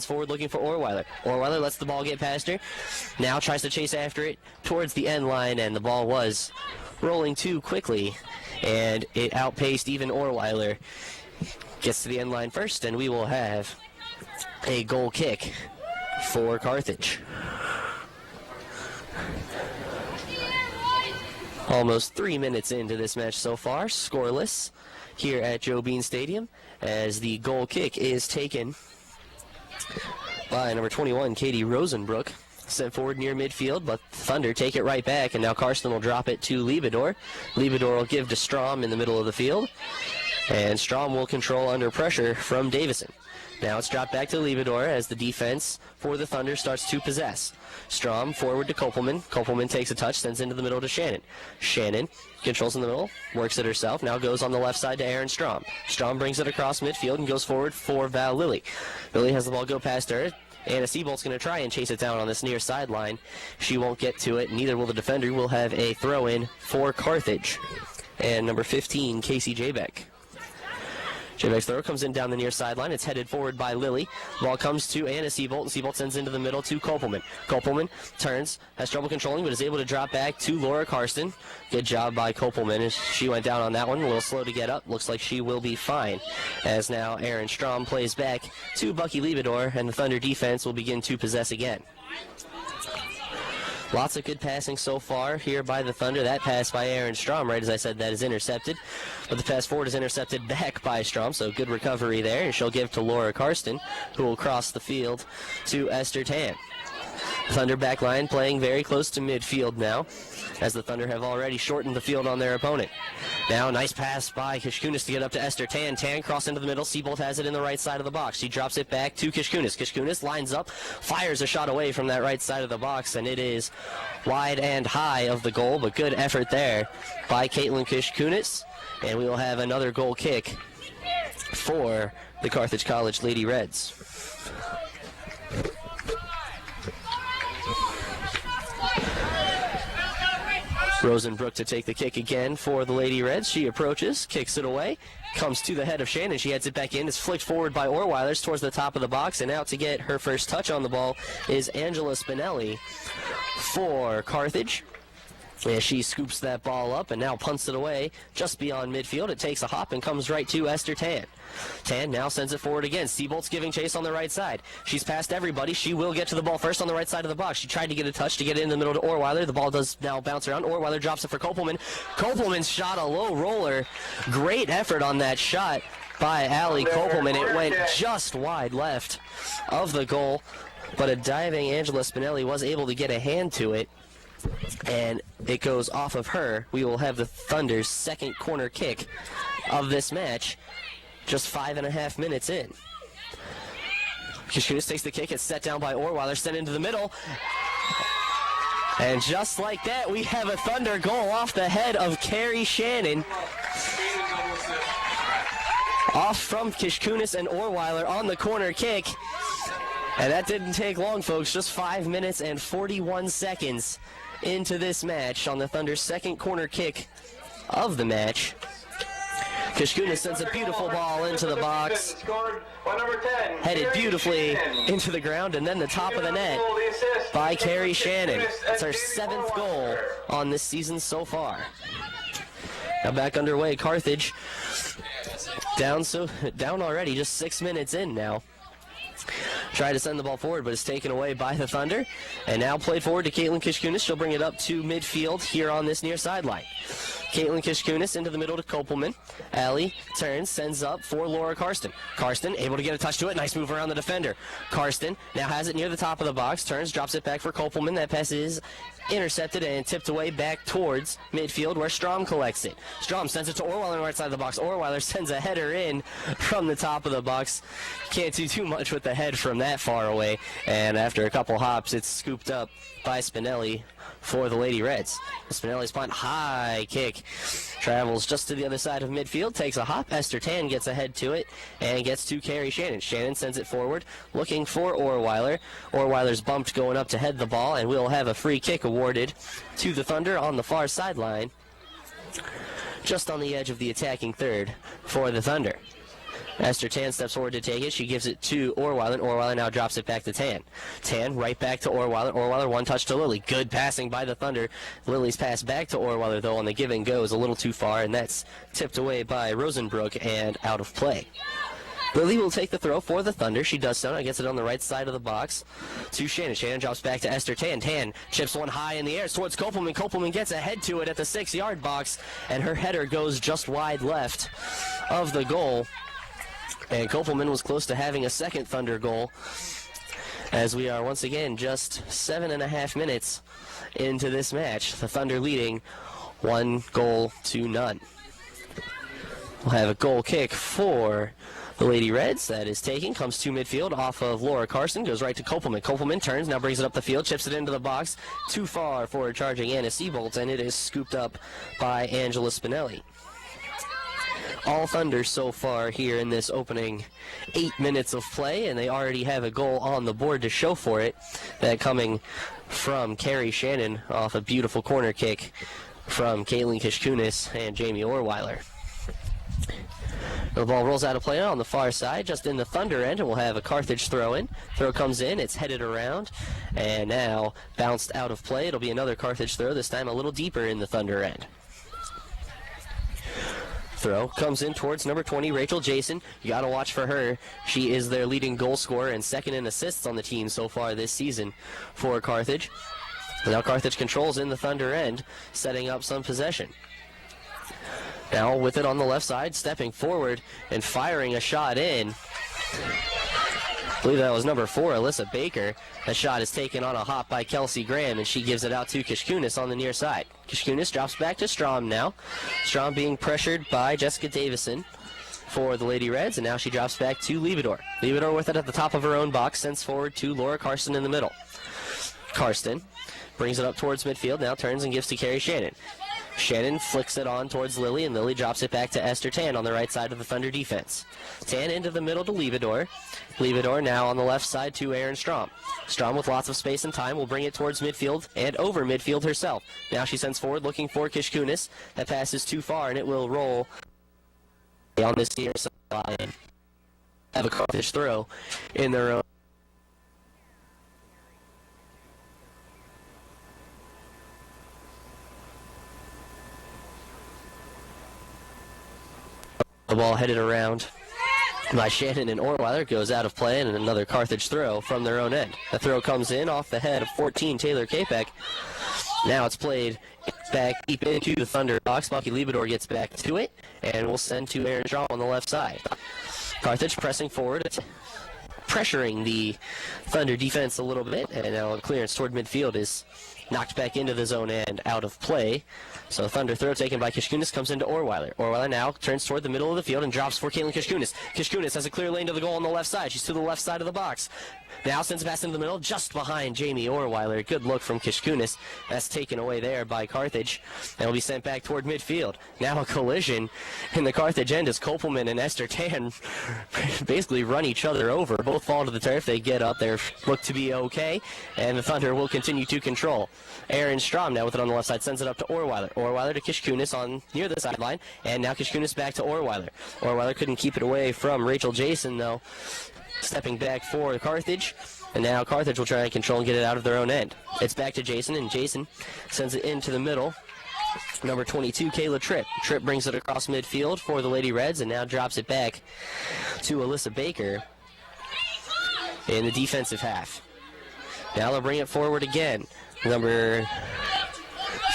Forward looking for Orweiler. Orweiler lets the ball get past her. Now tries to chase after it towards the end line, and the ball was rolling too quickly, and it outpaced even Orweiler. Gets to the end line first, and we will have a goal kick for Carthage. Almost 3 minutes into this match so far, scoreless here at Joe Bean Stadium, as the goal kick is taken by number 21, Katie Rosenbrook. Sent forward near midfield, but Thunder take it right back, and now Karsten will drop it to Liebedor. Liebedor will give to Strom in the middle of the field, and Strom will control under pressure from Davison. Now it's dropped back to Liebedor as the defense for the Thunder starts to possess. Strom forward to Kopelman. Kopelman takes a touch, sends into the middle to Shannon. Shannon controls in the middle, works it herself, now goes on the left side to Aaron Strom. Strom brings it across midfield and goes forward for Val Lilly. Lilly has the ball go past her. Anna Seabolt's going to try and chase it down on this near sideline. She won't get to it, neither will the defender. We'll have a throw-in for Carthage. And number 15, Casey Jaybeck. Jaybeck's throw comes in down the near sideline. It's headed forward by Lilly. Ball comes to Anna Seabolt, and Seabolt sends into the middle to Kopelman. Kopelman turns, has trouble controlling, but is able to drop back to Laura Karsten. Good job by Kopelman as she went down on that one. A little slow to get up. Looks like she will be fine. As now Aaron Strom plays back to Bucky Liebedor, and the Thunder defense will begin to possess again. Lots of good passing so far here by the Thunder. That pass by Aaron Strom, right as I said, that is intercepted. But the pass forward is intercepted back by Strom, so good recovery there. And she'll give to Laura Karsten, who will cross the field to Esther Tan. Thunder back line playing very close to midfield now, as the Thunder have already shortened the field on their opponent. Now, nice pass by Kishkunis to get up to Esther Tan. Tan cross into the middle. Seabolt has it in the right side of the box. She drops it back to Kishkunis. Kishkunis lines up, fires a shot away from that right side of the box, and it is wide and high of the goal, but good effort there by Caitlin Kishkunis. And we will have another goal kick for the Carthage College Lady Reds. Rosenbrook to take the kick again for the Lady Reds. She approaches, kicks it away, comes to the head of Shannon. She heads it back in. It's flicked forward by Orweilers towards the top of the box, and out to get her first touch on the ball is Angela Spinelli for Carthage. As she scoops that ball up and now punts it away just beyond midfield. It takes a hop and comes right to Esther Tan. Tan now sends it forward again. Seabolt's giving chase on the right side. She's past everybody. She will get to the ball first on the right side of the box. She tried to get a touch to get it in the middle to Orweiler. The ball does now bounce around. Orweiler drops it for Kopelman. Kopelman shot a low roller. Great effort on that shot by Allie Kopelman. It went just wide left of the goal, but a diving Angela Spinelli was able to get a hand to it, and it goes off of her. We will have the Thunder's second corner kick of this match, just 5.5 minutes in. Kishkunis takes the kick. It's set down by Orweiler, sent into the middle. And just like that, we have a Thunder goal off the head of Carrie Shannon. Off from Kishkunis and Orweiler on the corner kick. And that didn't take long, folks. Just 5 minutes and 41 seconds into this match on the Thunder's second corner kick of the match. Kishkunis sends a beautiful ball into the box, headed beautifully into the ground, and then the top of the net by Carrie Shannon. It's our 7th goal on this season so far. Now back underway, Carthage down already, just 6 minutes in now. Tried to send the ball forward, but it's taken away by the Thunder. And now played forward to Caitlin Kishkunis. She'll bring it up to midfield here on this near sideline. Caitlin Kishkunis into the middle to Kopelman. Allie turns, sends up for Laura Karsten. Karsten able to get a touch to it. Nice move around the defender. Karsten now has it near the top of the box. Turns, drops it back for Kopelman. That pass is intercepted and tipped away back towards midfield where Strom collects it. Strom sends it to Orweiler on the right side of the box. Orweiler sends a header in from the top of the box. Can't do too much with the head from that far away. And after a couple hops, it's scooped up by Spinelli for the Lady Reds. Spinelli's punt, high kick, travels just to the other side of midfield, takes a hop. Esther Tan gets ahead to it and gets to Carrie Shannon. Shannon sends it forward, looking for Orweiler. Orweiler's bumped going up to head the ball, and we'll have a free kick awarded to the Thunder on the far sideline, just on the edge of the attacking third for the Thunder. Esther Tan steps forward to take it. She gives it to Orweiler. Orweiler now drops it back to Tan. Tan right back to Orweiler. Orweiler one touch to Lily. Good passing by the Thunder. Lily's pass back to Orweiler, though, on the give and go is a little too far, and that's tipped away by Rosenbrook and out of play. Lily will take the throw for the Thunder. She does so and gets it on the right side of the box to Shannon. Shannon drops back to Esther Tan. Tan chips one high in the air towards Kopelman. Kopelman gets ahead to it at the 6-yard box, and her header goes just wide left of the goal. And Kopelman was close to having a second Thunder goal, as we are once again just 7.5 minutes into this match. The Thunder leading 1-0. We'll have a goal kick for the Lady Reds. That is taken, comes to midfield off of Laura Carson, goes right to Kopelman. Kopelman turns, now brings it up the field, chips it into the box. Too far for charging Anna Seabolt, and it is scooped up by Angela Spinelli. All Thunder so far here in this opening 8 minutes of play, and they already have a goal on the board to show for it. That coming from Carrie Shannon off a beautiful corner kick from Caitlin Kishkunis and Jamie Orweiler. The ball rolls out of play on the far side, just in the Thunder end, and we'll have a Carthage throw in. Throw comes in, it's headed around, and now bounced out of play. It'll be another Carthage throw, this time a little deeper in the Thunder end. Throw comes in towards number 20, Rachel Jason. You got to watch for her. She is their leading goal scorer and second in assists on the team so far this season for Carthage. Now Carthage controls in the Thunder end, setting up some possession. Now with it on the left side, stepping forward and firing a shot in. I believe that was number 4, Alyssa Baker. That shot is taken on a hop by Kelsey Graham, and she gives it out to Kishkunis on the near side. Kishkunis drops back to Strom now. Strom being pressured by Jessica Davison for the Lady Reds, and now she drops back to Liebedor. Liebedor with it at the top of her own box, sends forward to Laura Karsten in the middle. Karsten brings it up towards midfield, now turns and gives to Carrie Shannon. Shannon flicks it on towards Lily, and Lily drops it back to Esther Tan on the right side of the Thunder defense. Tan into the middle to Liebedor. Liebedor now on the left side to Aaron Strom. Strom with lots of space and time will bring it towards midfield and over midfield herself. Now she sends forward looking for Kishkunis. That pass is too far, and it will roll on this near side. Have a Carthage throw in their own. The ball headed around by Shannon and Orweiler, goes out of play, and another Carthage throw from their own end. The throw comes in off the head of 14, Taylor Kapek. Now it's played back deep into the Thunder box. Bucky Liebedor gets back to it, and we'll send to Aaron Strom on the left side. Carthage pressing forward, pressuring the Thunder defense a little bit, and now a clearance toward midfield is knocked back into the zone and out of play. So Thunder throw taken by Kishkunis comes into Orweiler. Orweiler now turns toward the middle of the field and drops for Caitlin Kishkunis. Kishkunis has a clear lane to the goal on the left side. She's to the left side of the box. Now sends a pass into the middle, just behind Jamie Orweiler. Good look from Kishkunis. That's taken away there by Carthage, and will be sent back toward midfield. Now a collision in the Carthage end as Kopelman and Esther Tan basically run each other over. Both fall to the turf. They get up there, look to be okay, and the Thunder will continue to control. Aaron Strom now with it on the left side, sends it up to Orweiler. Orweiler to Kishkunis on near the sideline, and now Kishkunis back to Orweiler. Orweiler couldn't keep it away from Rachel Jason, though. Stepping back for Carthage, and now Carthage will try and control and get it out of their own end. It's back to Jason, and Jason sends it into the middle. Number 22, Kayla Tripp. Tripp brings it across midfield for the Lady Reds, and now drops it back to Alyssa Baker in the defensive half. Now they'll bring it forward again. Number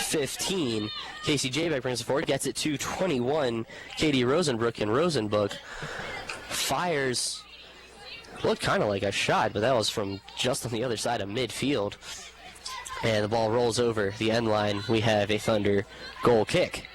15, Casey Jaybeck brings it forward, gets it to 21, Katie Rosenbrook, and Rosenbrook fires. Looked kind of like a shot, but that was from just on the other side of midfield. And the ball rolls over the end line. We have a Thunder goal kick.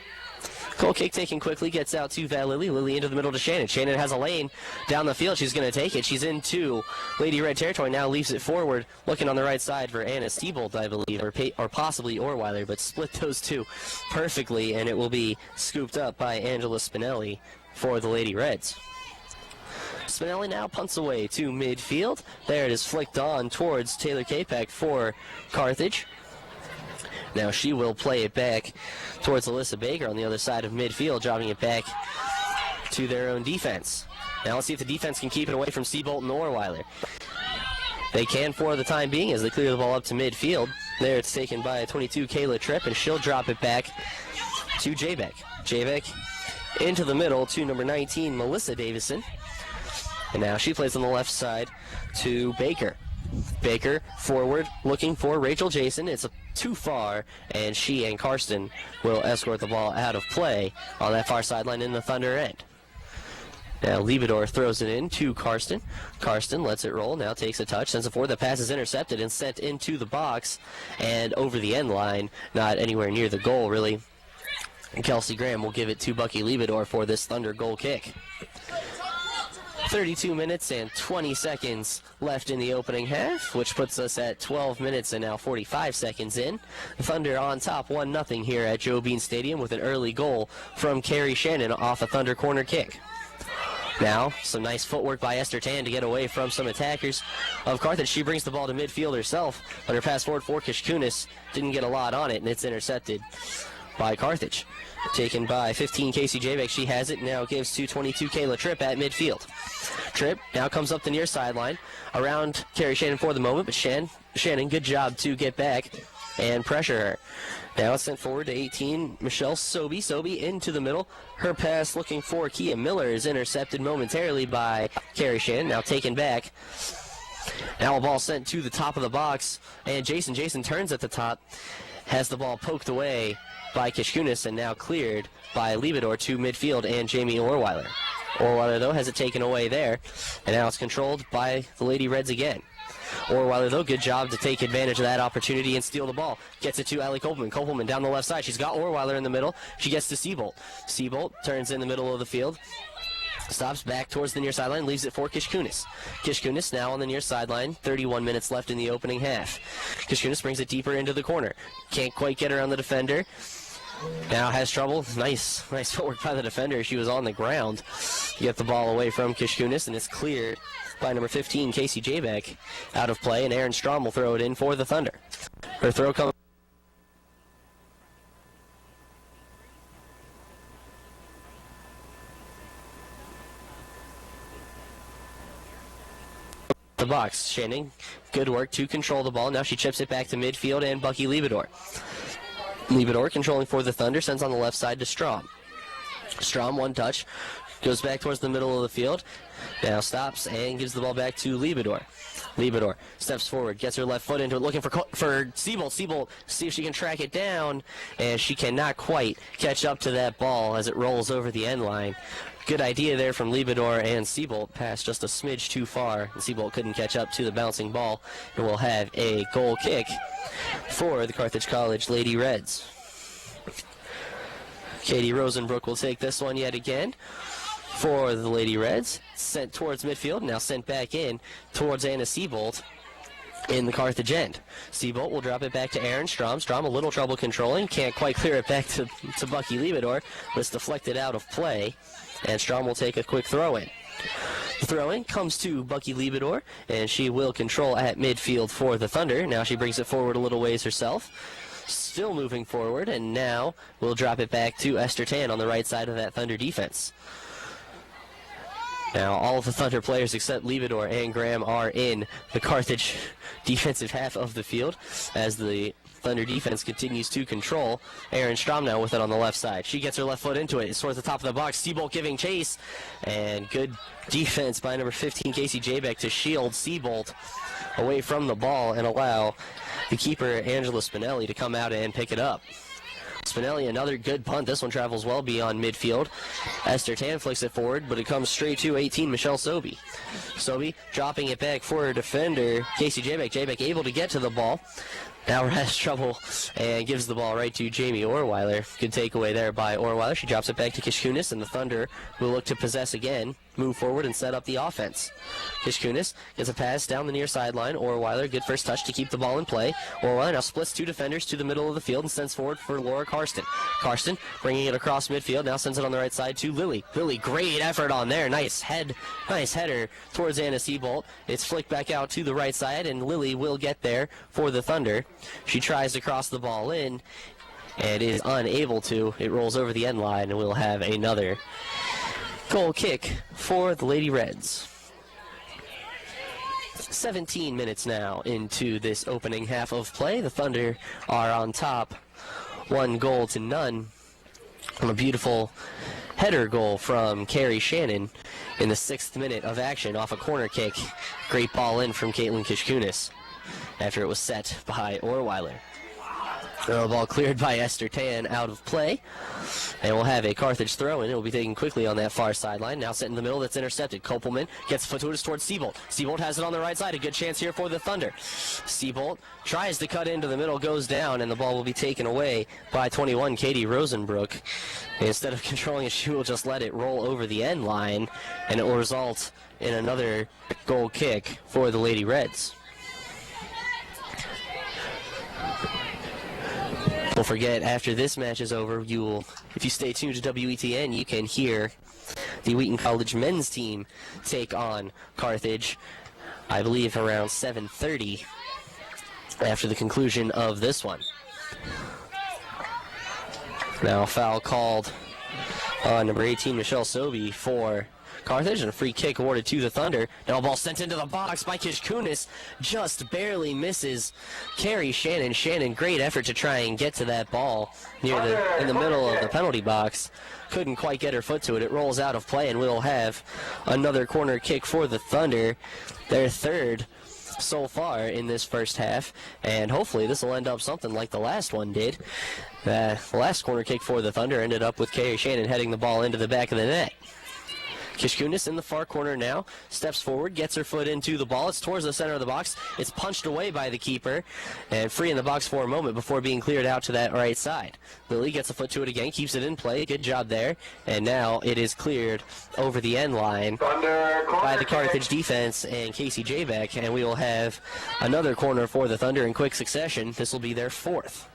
Goal kick taken quickly, gets out to Val Lily. Lily into the middle to Shannon. Shannon has a lane down the field. She's going to take it. She's into Lady Red territory. Now leaves it forward, looking on the right side for Anna Stiebold, I believe, or possibly Orweiler, but split those two perfectly, and it will be scooped up by Angela Spinelli for the Lady Reds. Spinelli now punts away to midfield. There it is, flicked on towards Taylor Kapek for Carthage. Now she will play it back towards Alyssa Baker on the other side of midfield, dropping it back to their own defense. Now let's see if the defense can keep it away from Seabolt and Orweiler. They can for the time being as they clear the ball up to midfield. There it's taken by 22 Kayla Tripp, and she'll drop it back to Jaybeck. Jaybeck into the middle to number 19, Melissa Davison. And now she plays on the left side to Baker. Baker forward looking for Rachel Jason. It's too far, and she and Karsten will escort the ball out of play on that far sideline in the Thunder end. Now Liebedor throws it in to Karsten. Karsten lets it roll, now takes a touch, sends it forward. The pass is intercepted and sent into the box and over the end line, not anywhere near the goal, really. And Kelsey Graham will give it to Bucky Liebedor for this Thunder goal kick. 32 minutes and 20 seconds left in the opening half, which puts us at 12 minutes and now 45 seconds in. The Thunder on top 1-0 here at Joe Bean Stadium with an early goal from Carrie Shannon off a Thunder corner kick. Now, some nice footwork by Esther Tan to get away from some attackers of Carthage. She brings the ball to midfield herself, but her pass forward for Kishkunis didn't get a lot on it, and it's intercepted by Carthage. Taken by 15 Casey Jaybeck. She has it, now gives to 22 Kayla Tripp at midfield. Tripp now comes up the near sideline around Carrie Shannon for the moment, but Shannon, good job to get back and pressure her. Now it's sent forward to 18, Michelle Sobey. Sobey into the middle. Her pass looking for Kia Miller is intercepted momentarily by Carrie Shannon, now taken back. Now a ball sent to the top of the box, and Jason turns at the top, has the ball poked away by Kishkunis and now cleared by Liebedor to midfield and Jamie Orweiler. Orweiler, though, has it taken away there, and now it's controlled by the Lady Reds again. Orweiler, though, good job to take advantage of that opportunity and steal the ball. Gets it to Allie Kopelman. Kopelman down the left side. She's got Orweiler in the middle. She gets to Seabolt. Seabolt turns in the middle of the field. Stops back towards the near sideline, leaves it for Kishkunis. Kishkunis now on the near sideline, 31 minutes left in the opening half. Kishkunis brings it deeper into the corner. Can't quite get around the defender. Now has trouble. Nice footwork by the defender. She was on the ground to get the ball away from Kishkunis, and it's cleared by number 15, Casey Jaybeck, out of play, and Aaron Strom will throw it in for the Thunder. Her throw comes the box. Shannon, good work to control the ball. Now she chips it back to midfield, and Bucky Liebedor. Liebedor controlling for the Thunder, sends on the left side to Strom. Strom, one touch, goes back towards the middle of the field. Now stops and gives the ball back to Liebedor. Liebedor steps forward, gets her left foot into it, looking for Seabolt. Seabolt, see if she can track it down, and she cannot quite catch up to that ball as it rolls over the end line. Good idea there from Liebedor, and Seabolt passed just a smidge too far, and Seabolt couldn't catch up to the bouncing ball, and will have a goal kick for the Carthage College Lady Reds. Katie Rosenbrook will take this one yet again for the Lady Reds. Sent towards midfield, now sent back in towards Anna Seabolt in the Carthage end. Seabolt will drop it back to Aaron Strom. Strom a little trouble controlling, can't quite clear it back to Bucky Liebedor, but it's deflected out of play, and Strom will take a quick throw-in. The throw-in comes to Bucky Liebedor, and she will control at midfield for the Thunder. Now she brings it forward a little ways herself. Still moving forward, and now we'll drop it back to Esther Tan on the right side of that Thunder defense. Now all of the Thunder players except Liebedor and Graham are in the Carthage defensive half of the field as the Thunder defense continues to control. Aaron Strom now with it on the left side. She gets her left foot into it. It's towards the top of the box. Seabolt giving chase, and good defense by number 15, Casey Jaybeck, to shield Seabolt away from the ball and allow the keeper, Angela Spinelli, to come out and pick it up. Spinelli, another good punt. This one travels well beyond midfield. Esther Tan flicks it forward, but it comes straight to 18, Michelle Sobey. Sobey dropping it back for her defender, Casey Jaybeck. Jaybeck able to get to the ball. Now has trouble and gives the ball right to Jamie Orweiler. Good takeaway there by Orweiler. She drops it back to Kishkunis, and the Thunder will look to possess again, move forward, and set up the offense. Kishkunis gets a pass down the near sideline. Orweiler, good first touch to keep the ball in play. Orweiler now splits two defenders to the middle of the field and sends forward for Laura Karsten. Karsten bringing it across midfield, now sends it on the right side to Lily. Lily, great effort on there. Nice header towards Anna Seabolt. It's flicked back out to the right side, and Lily will get there for the Thunder. She tries to cross the ball in and is unable to. It rolls over the end line, and we'll have another goal kick for the Lady Reds. 17 minutes now into this opening half of play. The Thunder are on top, 1-0 on a beautiful header goal from Carrie Shannon in the 6th minute of action off a corner kick. Great ball in from Caitlin Kishkunis after it was set by Orweiler. The ball cleared by Esther Tan out of play. And we'll have a Carthage throw, and it will be taken quickly on that far sideline. Now set in the middle, that's intercepted. Kopelman gets fortuitous towards Seabolt. Seabolt has it on the right side. A good chance here for the Thunder. Seabolt tries to cut into the middle, goes down, and the ball will be taken away by 21, Katie Rosenbrook. Instead of controlling it, she will just let it roll over the end line, and it will result in another goal kick for the Lady Reds. Don't forget, after this match is over, if you stay tuned to WETN, you can hear the Wheaton College men's team take on Carthage, I believe around 7:30 after the conclusion of this one. Now foul called on number 18, Michelle Sobey, for Carthage, and a free kick awarded to the Thunder. Now a ball sent into the box by Kishkunis, just barely misses Carrie Shannon. Shannon, great effort to try and get to that ball in the middle of the penalty box. Couldn't quite get her foot to it. It rolls out of play, and we'll have another corner kick for the Thunder, their third so far in this first half, and hopefully this will end up something like the last one did. The last corner kick for the Thunder ended up with Carrie Shannon heading the ball into the back of the net. Kishkunis in the far corner now, steps forward, gets her foot into the ball. It's towards the center of the box. It's punched away by the keeper, and free in the box for a moment before being cleared out to that right side. Lily gets a foot to it again, keeps it in play. Good job there. And now it is cleared over the end line by the Carthage defense and Casey Jaybeck, and we will have another corner for the Thunder in quick succession. This will be their fourth.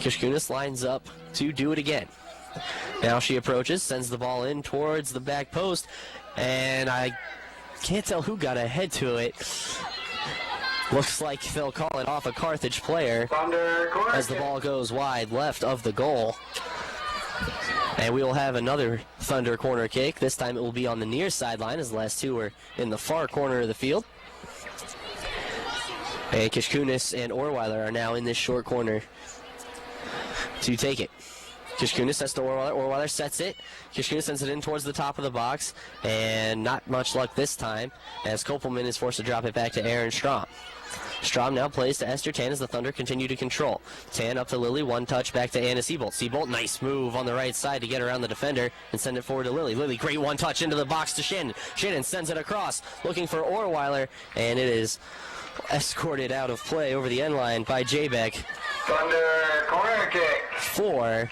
Kishkunis lines up to do it again. Now she approaches, sends the ball in towards the back post, and I can't tell who got ahead to it. Looks like they'll call it off a Carthage player as the ball goes wide left of the goal. And we will have another Thunder corner kick. This time it will be on the near sideline, as the last two were in the far corner of the field. And Kishkunis and Orweiler are now in this short corner to take it. Kishkunis sets to Orweiler. Orweiler sets it. Kishkunis sends it in towards the top of the box, and not much luck this time as Kopelman is forced to drop it back to Aaron Strom. Strom now plays to Esther Tan as the Thunder continue to control. Tan up to Lily, one touch back to Anna Seabolt. Seabolt, nice move on the right side to get around the defender and send it forward to Lily. Lily, great one touch into the box to Shannon. Shannon sends it across, looking for Orweiler, and it is escorted out of play over the end line by Jaybeck. Thunder corner kick For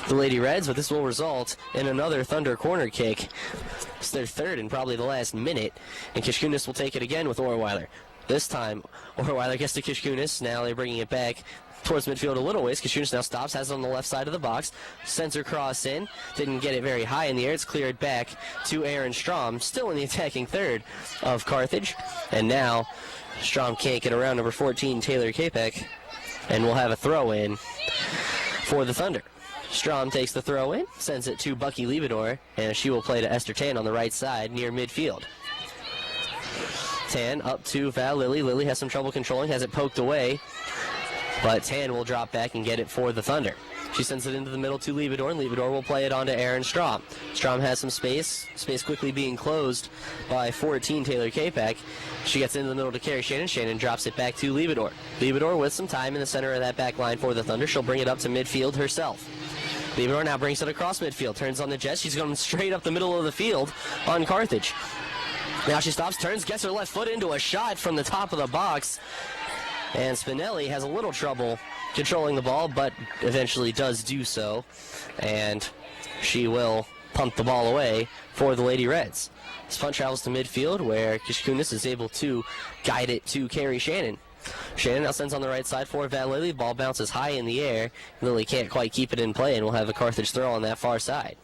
the Lady Reds, but this will result in another Thunder corner kick. It's their third in probably the last minute, and Kishkunis will take it again with Orweiler. This time, Orweiler gets to Kishkunis. Now they're bringing it back towards midfield a little ways. Kishkunis now stops, has it on the left side of the box, sends her cross in, didn't get it very high in the air. It's cleared back to Aaron Strom, still in the attacking third of Carthage, and now Strom can't get around number 14, Taylor Kapek, and we'll have a throw-in for the Thunder. Strom takes the throw in, sends it to Bucky Liebedor, and she will play to Esther Tan on the right side near midfield. Tan up to Val Lily. Lily has some trouble controlling, has it poked away, but Tan will drop back and get it for the Thunder. She sends it into the middle to Liebedor, and Liebedor will play it on to Aaron Strom. Strom has some space quickly being closed by 14, Taylor Kapek. She gets into the middle to Carrie Shannon. Shannon drops it back to Liebedor. Liebedor with some time in the center of that back line for the Thunder. She'll bring it up to midfield herself. Liebedor now brings it across midfield, turns on the jet. She's going straight up the middle of the field on Carthage. Now she stops, turns, gets her left foot into a shot from the top of the box. And Spinelli has a little trouble controlling the ball, but eventually does do so. And she will pump the ball away for the Lady Reds. This punt travels to midfield, where Kishkunis is able to guide it to Carrie Shannon. Shannon now sends on the right side for Val Lily. Ball bounces high in the air. Lily can't quite keep it in play, and we'll have a Carthage throw on that far side.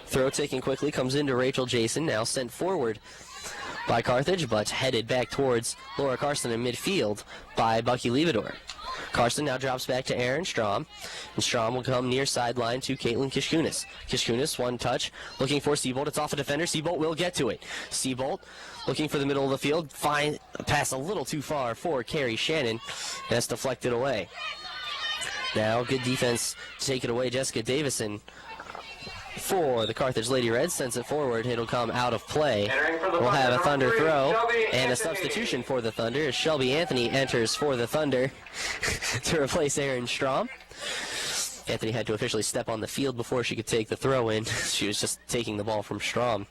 Throw taken quickly, comes into Rachel Jason, now sent forward by Carthage, but headed back towards Laura Karsten in midfield by Bucky Leibador. Karsten now drops back to Aaron Strom, and Strom will come near sideline to Caitlin Kishkunis. Kishkunis, one touch, looking for Seabolt. It's off a defender. Seabolt will get to it. Seabolt looking for the middle of the field. Fine pass a little too far for Carrie Shannon. That's deflected away. Now, good defense to take it away. Jessica Davison for the Carthage Lady Reds sends it forward. It'll come out of play. We'll have a Thunder throw and a substitution for the Thunder as Shelby Anthony enters for the Thunder to replace Aaron Strom. Anthony had to officially step on the field before she could take the throw in. She was just taking the ball from Strom.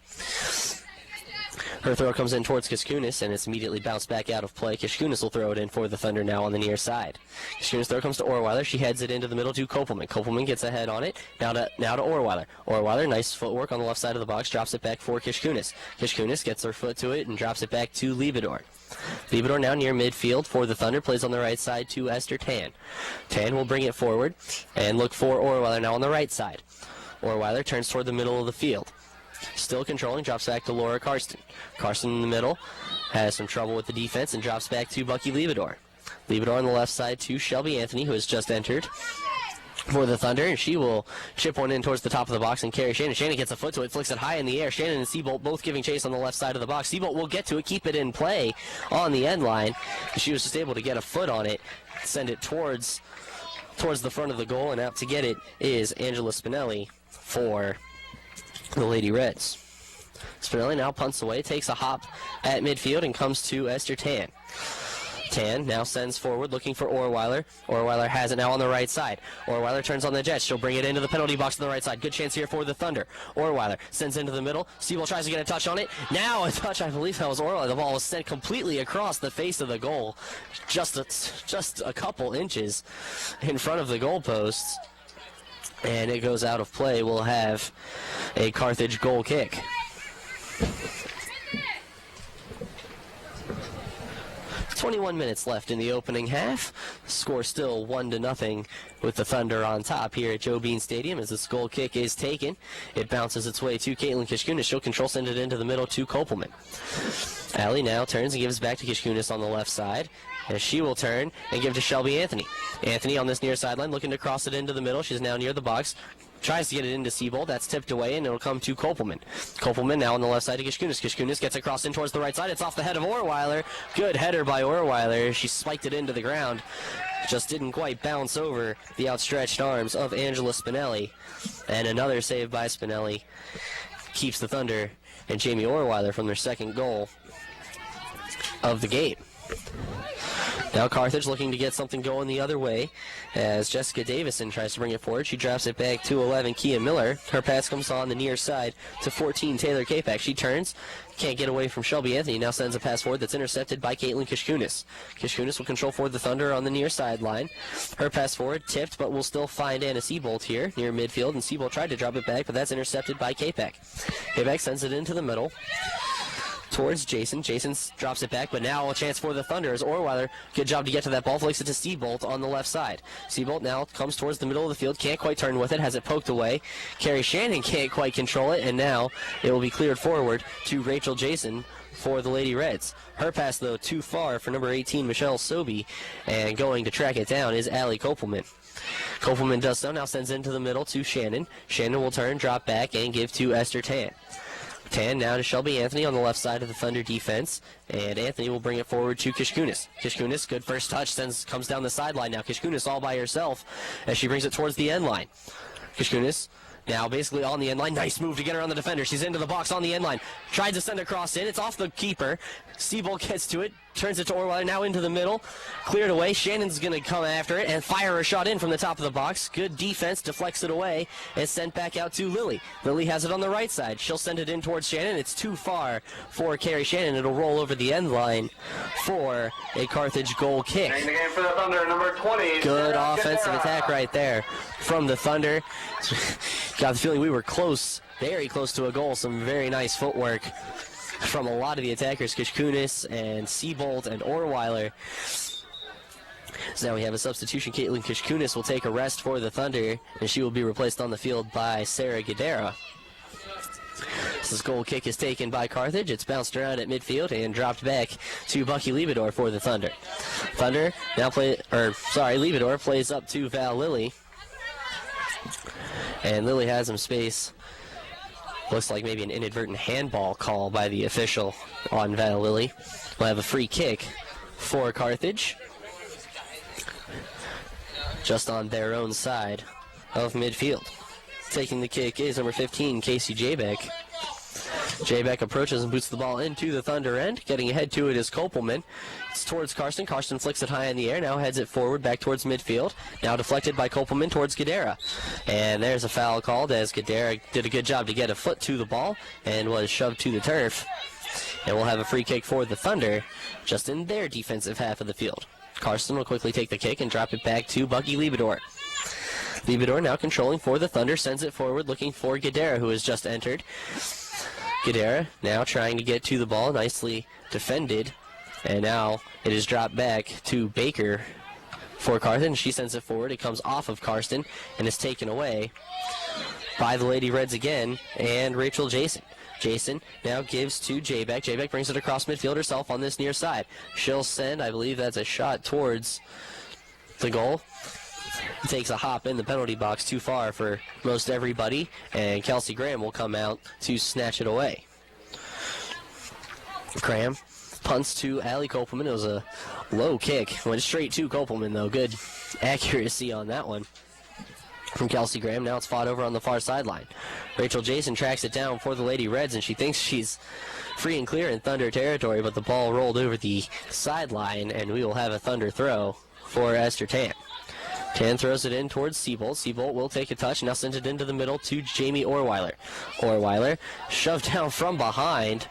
Her throw comes in towards Kishkunis, and it's immediately bounced back out of play. Kishkunis will throw it in for the Thunder now on the near side. Kishkunis' throw comes to Orweiler. She heads it into the middle to Kopelman. Kopelman gets ahead on it. Now to Orweiler. Orweiler, nice footwork on the left side of the box, drops it back for Kishkunis. Kishkunis gets her foot to it and drops it back to Leibador. Leibador now near midfield for the Thunder, plays on the right side to Esther Tan. Tan will bring it forward and look for Orweiler now on the right side. Orweiler turns toward the middle of the field. Still controlling, drops back to Laura Karsten. Karsten in the middle, has some trouble with the defense and drops back to Bucky Leibador. Leibador on the left side to Shelby Anthony, who has just entered for the Thunder, and she will chip one in towards the top of the box and carry Shannon. Shannon gets a foot to it, flicks it high in the air. Shannon and Seabolt both giving chase on the left side of the box. Seabolt will get to it, keep it in play on the end line. She was just able to get a foot on it, send it towards the front of the goal, and out to get it is Angela Spinelli for the Lady Reds. Spinelli now punts away, takes a hop at midfield, and comes to Esther Tan. Tan now sends forward, looking for Orweiler. Orweiler has it now on the right side. Orweiler turns on the jet. She'll bring it into the penalty box on the right side. Good chance here for the Thunder. Orweiler sends into the middle. Seabolt tries to get a touch on it. Now a touch, I believe that was Orweiler. The ball was sent completely across the face of the goal, just a couple inches in front of the goalposts. And it goes out of play. We'll have a Carthage goal kick. "21 minutes left in the opening half. Score still 1-0 with the Thunder on top here at Joe Bean Stadium as this goal kick is taken. It bounces its way to Caitlin Kishkunis. She'll control, send it into the middle to Kopelman. Allie now turns and gives back to Kishkunis on the left side, as she will turn and give to Shelby Anthony. Anthony on this near sideline looking to cross it into the middle. She's now near the box. Tries to get it into Seabolt. That's tipped away, and it'll come to Kopelman. Kopelman now on the left side to Kishkunis. Kishkunis gets across in towards the right side. It's off the head of Orweiler. Good header by Orweiler. She spiked it into the ground. Just didn't quite bounce over the outstretched arms of Angela Spinelli. And another save by Spinelli keeps the Thunder and Jamie Orweiler from their second goal of the game. Now Carthage looking to get something going the other way as Jessica Davison tries to bring it forward. She drops it back to 11, Kia Miller. Her pass comes on the near side to 14, Taylor Kapak. She turns, can't get away from Shelby Anthony. Now sends a pass forward that's intercepted by Caitlin Kishkunis. Kishkunis will control for the Thunder on the near sideline. Her pass forward tipped, but will still find Anna Seabolt here near midfield, and Seabolt tried to drop it back, but that's intercepted by Kapak. Kapak sends it into the middle towards Jason. Jason drops it back, but now a chance for the Thunder as Orweiler, good job to get to that ball, flicks it to Seabolt on the left side. Seabolt now comes towards the middle of the field, can't quite turn with it, has it poked away. Carrie Shannon can't quite control it, and now it will be cleared forward to Rachel Jason for the Lady Reds. Her pass, though, too far for number 18, Michelle Sobey, and going to track it down is Allie Kopelman. Kopelman does so, now sends into the middle to Shannon. Shannon will turn, drop back, and give to Esther Tan. Tan now to Shelby Anthony on the left side of the Thunder defense, and Anthony will bring it forward to Kishkunis. Kishkunis, good first touch, comes down the sideline now. Kishkunis all by herself as she brings it towards the end line. Kishkunis now basically on the end line. Nice move to get around the defender. She's into the box on the end line. Tried to send a cross in. It's off the keeper. Seabolt gets to it. Turns it to Orweiler. Now into the middle. Cleared away. Shannon's going to come after it and fire a shot in from the top of the box. Good defense. Deflects it away and sent back out to Lily. Lily has it on the right side. She'll send it in towards Shannon. It's too far for Carrie Shannon. It'll roll over the end line for a Carthage goal kick. Taking the game for the Thunder, number 20. Good offensive attack right there from the Thunder. Got the feeling we were close, very close to a goal. Some very nice footwork from a lot of the attackers, Kishkunis and Seabolt and Orweiler. So now we have a substitution. Caitlin Kishkunis will take a rest for the Thunder, and she will be replaced on the field by Sarah Guidera. This goal kick is taken by Carthage. It's bounced around at midfield and dropped back to Bucky Liebedor for the Thunder. Liebedor plays up to Val Lilly. And Lilly has some space. Looks like maybe an inadvertent handball call by the official on Val Lilly. We'll have a free kick for Carthage. Just on their own side of midfield. Taking the kick is number 15, Casey Jaybeck. Jaybeck approaches and boots the ball into the Thunder end. Getting ahead to it is Kopelman. It's towards Karsten. Karsten flicks it high in the air. Now heads it forward back towards midfield. Now deflected by Kopelman towards Gadara. And there's a foul called as Gadara did a good job to get a foot to the ball and was shoved to the turf. And we'll have a free kick for the Thunder just in their defensive half of the field. Karsten will quickly take the kick and drop it back to Bucky Liebedor. Liebedor now controlling for the Thunder, sends it forward looking for Gadara, who has just entered. Gadara now trying to get to the ball, nicely defended, and now it is dropped back to Baker for Carthage. She sends it forward. It comes off of Karsten and is taken away by the Lady Reds again and Rachel Jason. Jason now gives to Jaybeck. Jaybeck brings it across midfield herself on this near side. She'll send, I believe that's a shot towards the goal. Takes a hop in the penalty box too far for most everybody, and Kelsey Graham will come out to snatch it away. Graham punts to Allie Kopelman. It was a low kick. Went straight to Kopelman, though. Good accuracy on that one from Kelsey Graham. Now it's fought over on the far sideline. Rachel Jason tracks it down for the Lady Reds, and she thinks she's free and clear in Thunder territory, but the ball rolled over the sideline, and we will have a Thunder throw for Esther Tan. Tan throws it in towards Seabolt. Seabolt will take a touch, now sends it into the middle to Jamie Orweiler. Orweiler shoved down from behind.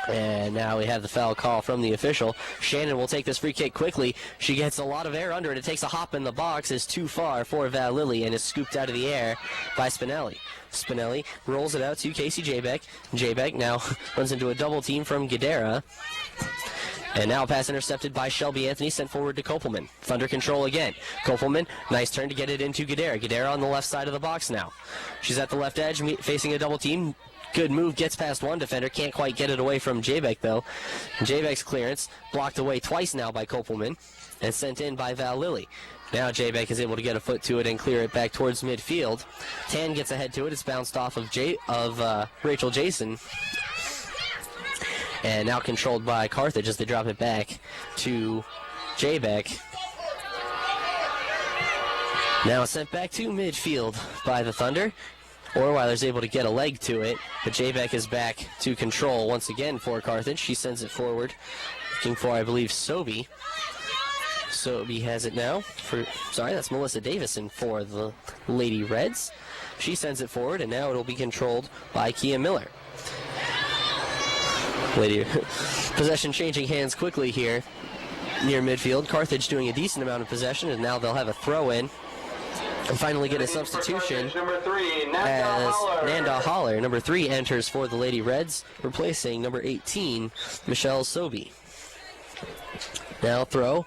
And now we have the foul call from the official. Shannon will take this free kick quickly. She gets a lot of air under it. It takes a hop in the box. Is too far for Val Lilly and is scooped out of the air by Spinelli. Spinelli rolls it out to Casey Jaybeck. Jaybeck now runs into a double team from Gadara. And now a pass intercepted by Shelby Anthony, sent forward to Kopelman. Thunder control again. Kopelman, nice turn to get it into Gadara. Gadara on the left side of the box now. She's at the left edge, facing a double team. Good move, gets past one defender. Can't quite get it away from Jaybeck, though. Jaybeck's clearance blocked away twice now by Kopelman and sent in by Val Lilly. Now Jaybeck is able to get a foot to it and clear it back towards midfield. Tan gets ahead to it. It's bounced off of Rachel Jason. And now controlled by Carthage as they drop it back to Jaybeck. Now sent back to midfield by the Thunder. Orweiler's able to get a leg to it, but Jaybeck is back to control once again for Carthage. She sends it forward, looking for, I believe, Sobey. Sobey has it now. That's Melissa Davison for the Lady Reds. She sends it forward, and now it'll be controlled by Kia Miller. Possession changing hands quickly here near midfield. Carthage doing a decent amount of possession, and now they'll have a throw-in. And finally get a substitution number 3, as Nanda Holler, number 3, enters for the Lady Reds, replacing number 18, Michelle Sobey. Now throw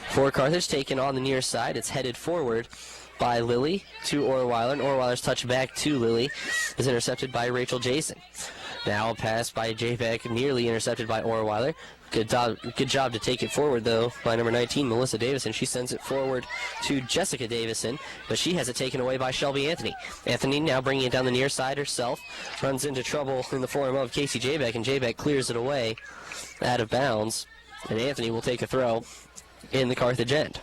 for Carthage, taken on the near side. It's headed forward by Lilly to Orweiler, and Orweiler's touch back to Lilly is intercepted by Rachel Jason. Now a pass by Jaybeck, nearly intercepted by Orweiler. Good job to take it forward, though, by number 19, Melissa Davison. She sends it forward to Jessica Davison, but she has it taken away by Shelby Anthony. Anthony now bringing it down the near side herself, runs into trouble in the form of Casey Jaybeck, and Jaybeck clears it away out of bounds. And Anthony will take a throw in the Carthage end.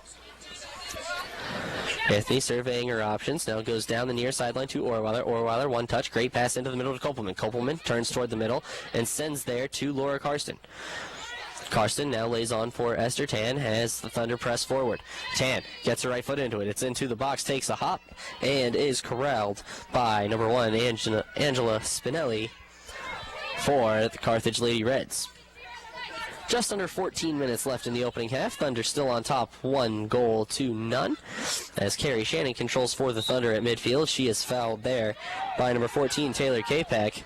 Anthony surveying her options. Now goes down the near sideline to Orweiler. Orweiler, one touch. Great pass into the middle to Kopelman. Kopelman turns toward the middle and sends there to Laura Karsten. Karsten now lays on for Esther Tan as the Thunder press forward. Tan gets her right foot into it. It's into the box, takes a hop, and is corralled by number 1, Angela Spinelli for the Carthage Lady Reds. Just under 14 minutes left in the opening half. Thunder still on top, 1-0 as Carrie Shannon controls for the Thunder at midfield. She is fouled there by number 14, Taylor Kapek,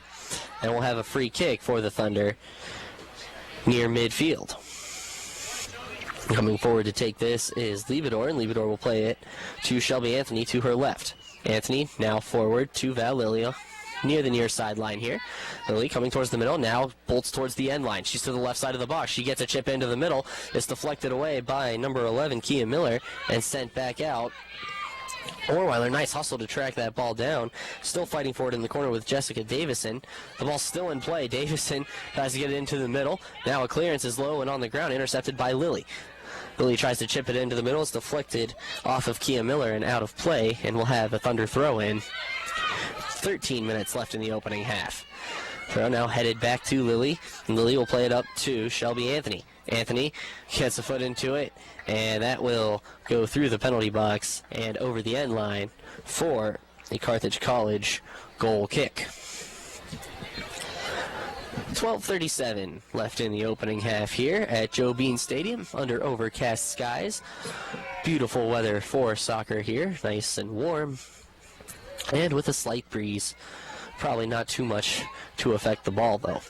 and we'll have a free kick for the Thunder near midfield. Coming forward to take this is Liebedor, and Liebedor will play it to Shelby Anthony to her left. Anthony now forward to Val Lilly near the near sideline here. Lily coming towards the middle, now bolts towards the end line. She's to the left side of the box. She gets a chip into the middle. It's deflected away by number 11, Kia Miller, and sent back out. Orweiler, nice hustle to track that ball down. Still fighting for it in the corner with Jessica Davison. The ball's still in play. Davison tries to get it into the middle. Now a clearance is low and on the ground, intercepted by Lily. Lily tries to chip it into the middle. It's deflected off of Kia Miller and out of play, and we'll have a Thunder throw in. 13 minutes left in the opening half. Throw now headed back to Lily, and Lily will play it up to Shelby Anthony. Anthony gets a foot into it, and that will go through the penalty box and over the end line for a Carthage College goal kick. 12:37 left in the opening half here at Joe Bean Stadium under overcast skies. Beautiful weather for soccer here, nice and warm, and with a slight breeze. Probably not too much to affect the ball, though.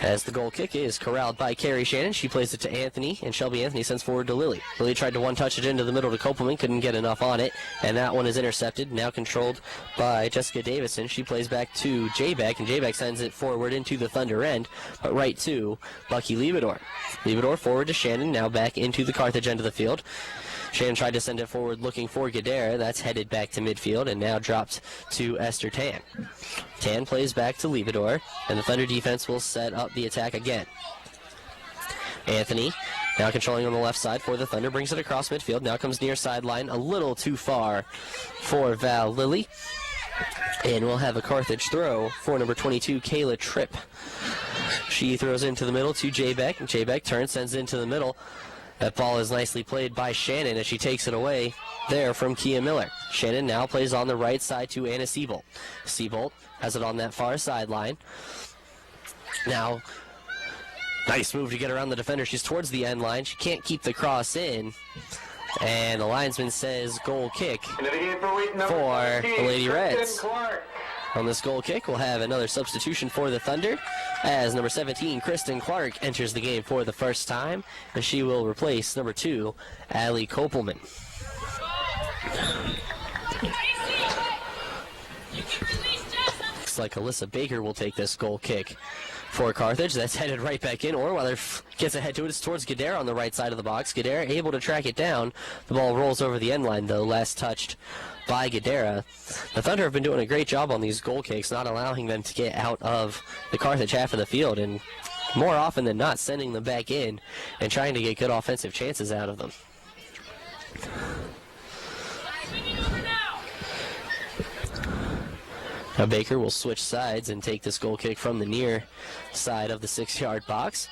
As the goal kick is corralled by Carrie Shannon, she plays it to Anthony, and Shelby Anthony sends forward to Lily. Lily tried to one-touch it into the middle to Kopelman, couldn't get enough on it, and that one is intercepted, now controlled by Jessica Davison. She plays back to J-Beck, and J-Beck sends it forward into the Thunder end, but right to Bucky Liebedor. Liebedor forward to Shannon, now back into the Carthage end of the field. Shannon tried to send it forward looking for Gadara. That's headed back to midfield and now dropped to Esther Tan. Tan plays back to Liebedor, and the Thunder defense will set up the attack again. Anthony now controlling on the left side for the Thunder, brings it across midfield, now comes near sideline, a little too far for Val Lilly. And we'll have a Carthage throw for number 22, Kayla Tripp. She throws into the middle to J-Beck, and J-Beck turns, sends it into the middle. That ball is nicely played by Shannon as she takes it away there from Kia Miller. Shannon now plays on the right side to Anna Seabolt. Seabolt has it on that far sideline. Now, nice move to get around the defender. She's towards the end line. She can't keep the cross in. And the linesman says goal kick for the Lady Reds. On this goal kick, we'll have another substitution for the Thunder as number 17, Kristen Clark, enters the game for the first time, and she will replace number 2, Allie Kopelman. Looks like Alyssa Baker will take this goal kick for Carthage. That's headed right back in. Orweiler gets ahead to it. It's towards Gadara on the right side of the box. Gadara able to track it down. The ball rolls over the end line, though, last touched by Gadara. The Thunder have been doing a great job on these goal kicks, not allowing them to get out of the Carthage half of the field, and more often than not sending them back in and trying to get good offensive chances out of them. Now Baker will switch sides and take this goal kick from the near side of the 6-yard box.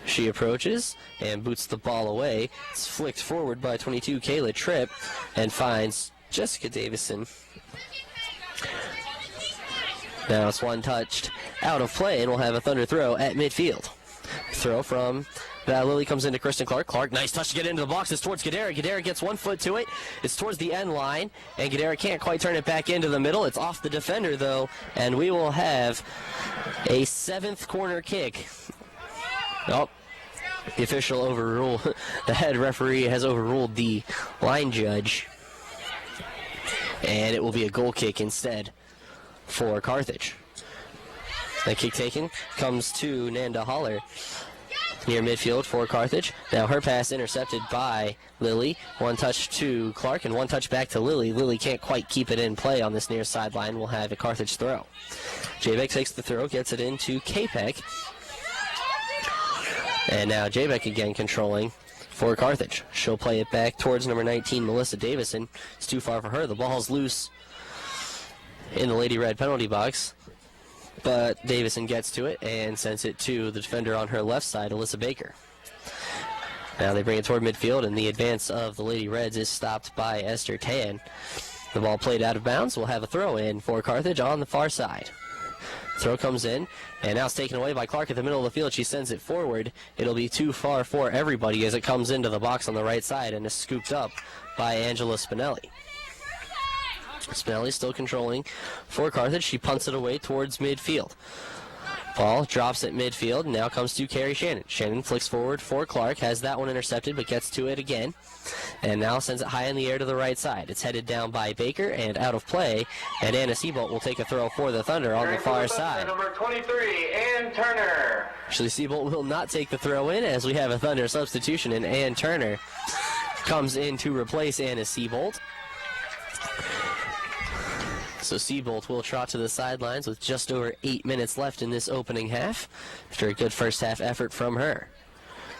She approaches and boots the ball away. It's flicked forward by 22, Kayla Tripp, and finds Jessica Davison. Now it's one-touched out of play, and we'll have a Thunder throw at midfield. Throw from Lily comes into Kristen Clark. Clark, nice touch to get into the box. It's towards Gadara. Gadara gets 1 foot to it. It's towards the end line, and Gadara can't quite turn it back into the middle. It's off the defender, though, and we will have a 7th corner kick. Oh, the official overruled. The head referee has overruled the line judge, and it will be a goal kick instead for Carthage. That kick taken comes to Nanda Holler near midfield for Carthage. Now her pass intercepted by Lily. 1 touch to Clark and 1 touch back to Lily. Lily can't quite keep it in play on this near sideline. We'll have a Carthage throw. J-Beck takes the throw, gets it into K-Peck. And now J-Beck again controlling for Carthage. She'll play it back towards number 19, Melissa Davison. It's too far for her. The ball's loose in the Lady Red penalty box, but Davison gets to it and sends it to the defender on her left side, Alyssa Baker. Now they bring it toward midfield, and the advance of the Lady Reds is stopped by Esther Tan. The ball played out of bounds. We'll have a throw in for Carthage on the far side. Throw comes in, and now it's taken away by Clark at the middle of the field. She sends it forward. It'll be too far for everybody as it comes into the box on the right side and is scooped up by Angela Spinelli. Spinelli still controlling for Carthage. She punts it away towards midfield. Ball drops at midfield, and now comes to Carrie Shannon. Shannon flicks forward for Clark, has that one intercepted, but gets to it again. And now sends it high in the air to the right side. It's headed down by Baker and out of play, and Anna Seabolt will take a throw for the Thunder on the far side. Number 23, Ann Turner. Actually, Seabolt will not take the throw in as we have a Thunder substitution, and Ann Turner comes in to replace Anna Seabolt. So Seabolt will trot to the sidelines with just over 8 minutes left in this opening half after a good first half effort from her.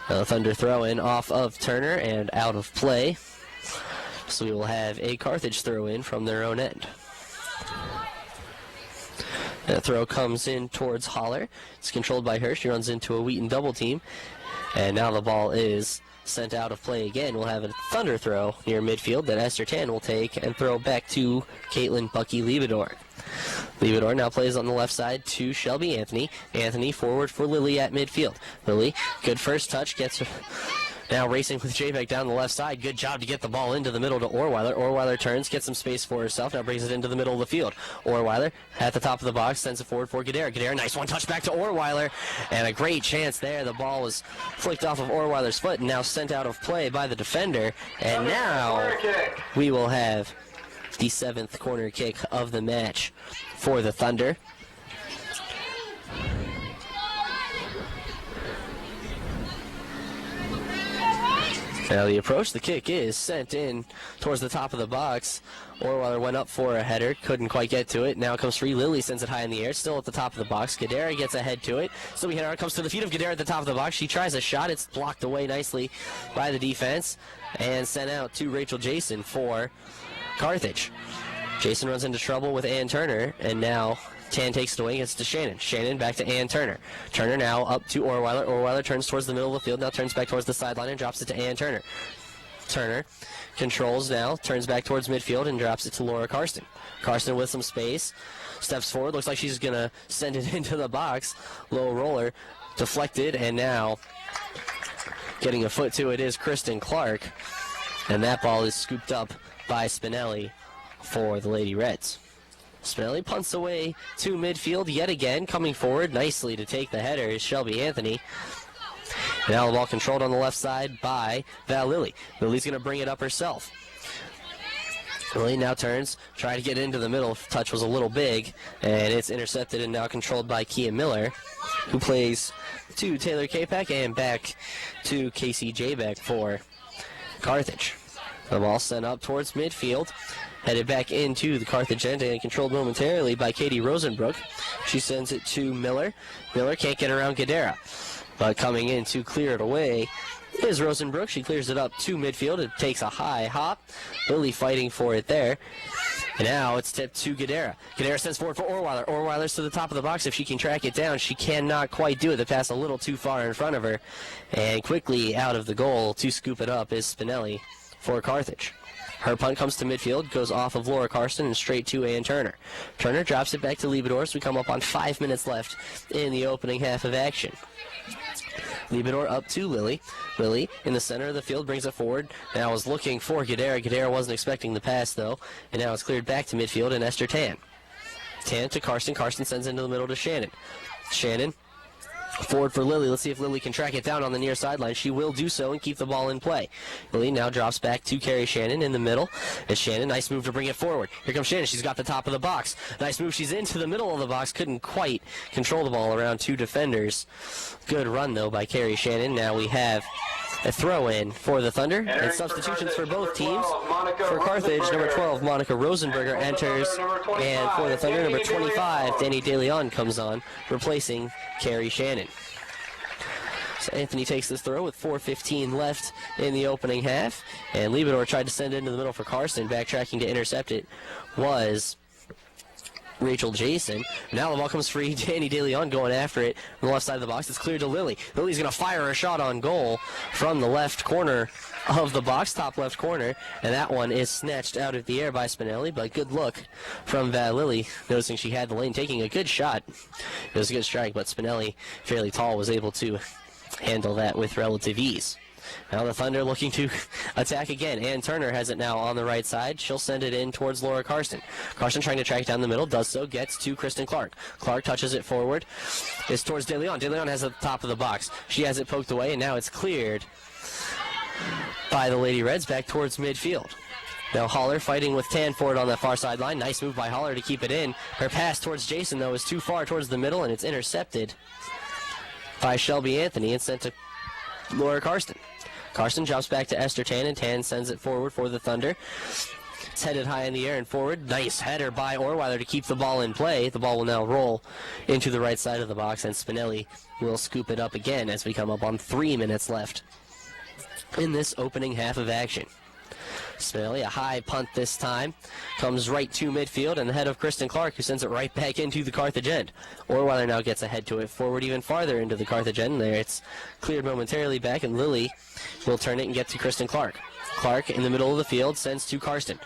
Now the Thunder throw in off of Turner and out of play. So we will have a Carthage throw in from their own end. The throw comes in towards Holler. It's controlled by her. She runs into a Wheaton double team. And now the ball is sent out of play again. We'll have a Thunder throw near midfield that Esther Tan will take and throw back to Caitlin Bucky Liebedor. Liebedor now plays on the left side to Shelby Anthony. Anthony forward for Lily at midfield. Lily, good first touch, gets her now racing with J-Beck down the left side. Good job to get the ball into the middle to Orweiler. Orweiler turns, gets some space for herself, now brings it into the middle of the field. Orweiler at the top of the box, sends it forward for Gadara. Gadara, nice one touch back to Orweiler, and a great chance there. The ball was flicked off of Orweiler's foot and now sent out of play by the defender. And now we will have the 7th corner kick of the match for the Thunder. Now the approach, the kick is sent in towards the top of the box. Orweiler went up for a header, couldn't quite get to it. Now comes free. Lily sends it high in the air, still at the top of the box. Gadara gets ahead to it. So we header comes to the feet of Gadara at the top of the box. She tries a shot. It's blocked away nicely by the defense and sent out to Rachel Jason for Carthage. Jason runs into trouble with Ann Turner, and now Tan takes it away, gets to Shannon. Shannon back to Ann Turner. Turner now up to Orweiler. Orweiler turns towards the middle of the field, now turns back towards the sideline and drops it to Ann Turner. Turner controls now, turns back towards midfield and drops it to Laura Karsten. Karsten with some space, steps forward, looks like she's going to send it into the box. Low roller, deflected, and now getting a foot to it is Kristen Clark. And that ball is scooped up by Spinelli for the Lady Reds. Spinelli punts away to midfield yet again, coming forward nicely to take the header is Shelby Anthony. And now the ball controlled on the left side by Val Lilly. Lily's going to bring it up herself. Lily now turns, trying to get into the middle. Touch was a little big, and it's intercepted and now controlled by Kia Miller, who plays to Taylor Kapak and back to Casey J-Beck for Carthage. The ball sent up towards midfield. Headed back into the Carthage end and controlled momentarily by Katie Rosenbrook. She sends it to Miller. Miller can't get around Gadara. But coming in to clear it away is Rosenbrook. She clears it up to midfield. It takes a high hop. Lily fighting for it there. And now it's tipped to Gadara. Gadara sends forward for Orweiler. Orweiler's to the top of the box. If she can track it down, she cannot quite do it. The pass a little too far in front of her. And quickly out of the goal to scoop it up is Spinelli for Carthage. Her punt comes to midfield, goes off of Laura Karsten and straight to Ann Turner. Turner drops it back to Liebedor, so we come up on 5 minutes left in the opening half of action. Liebedor up to Lily. Lily in the center of the field brings it forward. Now is looking for Gadara. Gadara wasn't expecting the pass, though. And now it's cleared back to midfield and Esther Tan. Tan to Karsten. Karsten sends into the middle to Shannon. Shannon forward for Lily. Let's see if Lily can track it down on the near sideline. She will do so and keep the ball in play. Lily now drops back to Carrie Shannon in the middle. It's Shannon. Nice move to bring it forward. Here comes Shannon. She's got the top of the box. Nice move. She's into the middle of the box. Couldn't quite control the ball around two defenders. Good run, though, by Carrie Shannon. Now we have a throw-in for the Thunder. And substitutions for both teams. For Carthage, number 12, Monica Rosenberger enters. And for the Thunder, number 25, Danny DeLeon comes on, replacing Carrie Shannon. So Anthony takes this throw with 4:15 left in the opening half. And Liebedor tried to send it into the middle for Karsten. Backtracking to intercept it was Rachel Jason. Now the ball comes free. Danny DeLeon going after it on the left side of the box. It's cleared to Lily. Lily's going to fire a shot on goal from the left corner of the box, top left corner. And that one is snatched out of the air by Spinelli, but good look from Val Lily, noticing she had the lane, taking a good shot. It was a good strike, but Spinelli, fairly tall, was able to handle that with relative ease. Now the Thunder looking to attack again. Ann Turner has it now on the right side. She'll send it in towards Laura Karsten. Karsten trying to track it down the middle, does so, gets to Kristen Clark. Clark touches it forward. It's towards DeLeon. DeLeon has it at the top of the box. She has it poked away, and now it's cleared by the Lady Reds back towards midfield. Now Holler fighting with Tanford on the far sideline. Nice move by Holler to keep it in. Her pass towards Jason, though, is too far towards the middle, and it's intercepted by Shelby Anthony and sent to Laura Karsten. Karsten jumps back to Esther Tan, and Tan sends it forward for the Thunder. It's headed high in the air and forward. Nice header by Orweiler to keep the ball in play. The ball will now roll into the right side of the box, and Spinelli will scoop it up again as we come up on 3 minutes left in this opening half of action. Spinelli, a high punt this time, comes right to midfield, and the head of Kristen Clark, who sends it right back into the Carthage end. Orweiler now gets ahead to it, forward even farther into the Carthage end. There it's cleared momentarily back, and Lily will turn it and get to Kristen Clark. Clark in the middle of the field sends to Karsten.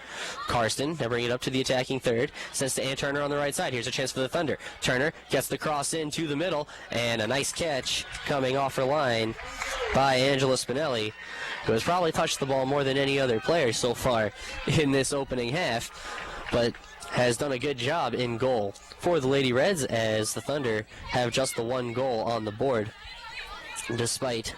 Karsten, now bring it up to the attacking third, sends to Ann Turner on the right side. Here's a chance for the Thunder. Turner gets the cross into the middle, and a nice catch coming off her line by Angela Spinelli, who has probably touched the ball more than any other player so far in this opening half, but has done a good job in goal for the Lady Reds, as the Thunder have just the one goal on the board, despite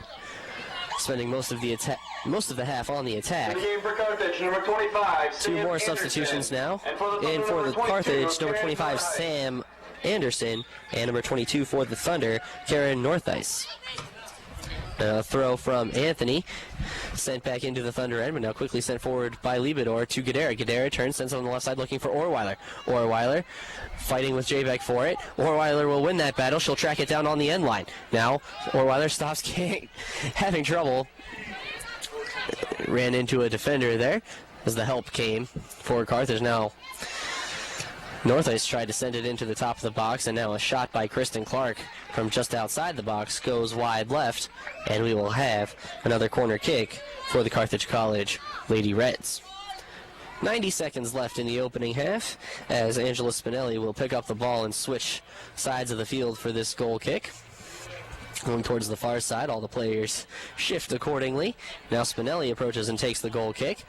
spending most of the half on the attack. In the game for Carthage, number 25, Two Sam more Anderson. substitutions now. And for the In for the 22, Carthage, number Karen 25, Northice. Sam Anderson, and number 22 for the Thunder, Karen Northice. A throw from Anthony, sent back into the Thunder end, but now quickly sent forward by Liebedor to Gadara. Gadara turns, sends it on the left side looking for Orweiler. Orweiler fighting with Jaybeck for it. Orweiler will win that battle. She'll track it down on the end line. Now, Orweiler stops having trouble. Ran into a defender there as the help came for Carthage. Now, Northice tried to send it into the top of the box, and now a shot by Kristen Clark from just outside the box goes wide left, and we will have another corner kick for the Carthage College Lady Reds. 90 seconds left in the opening half, as Angela Spinelli will pick up the ball and switch sides of the field for this goal kick. Going towards the far side, all the players shift accordingly. Now Spinelli approaches and takes the goal kick.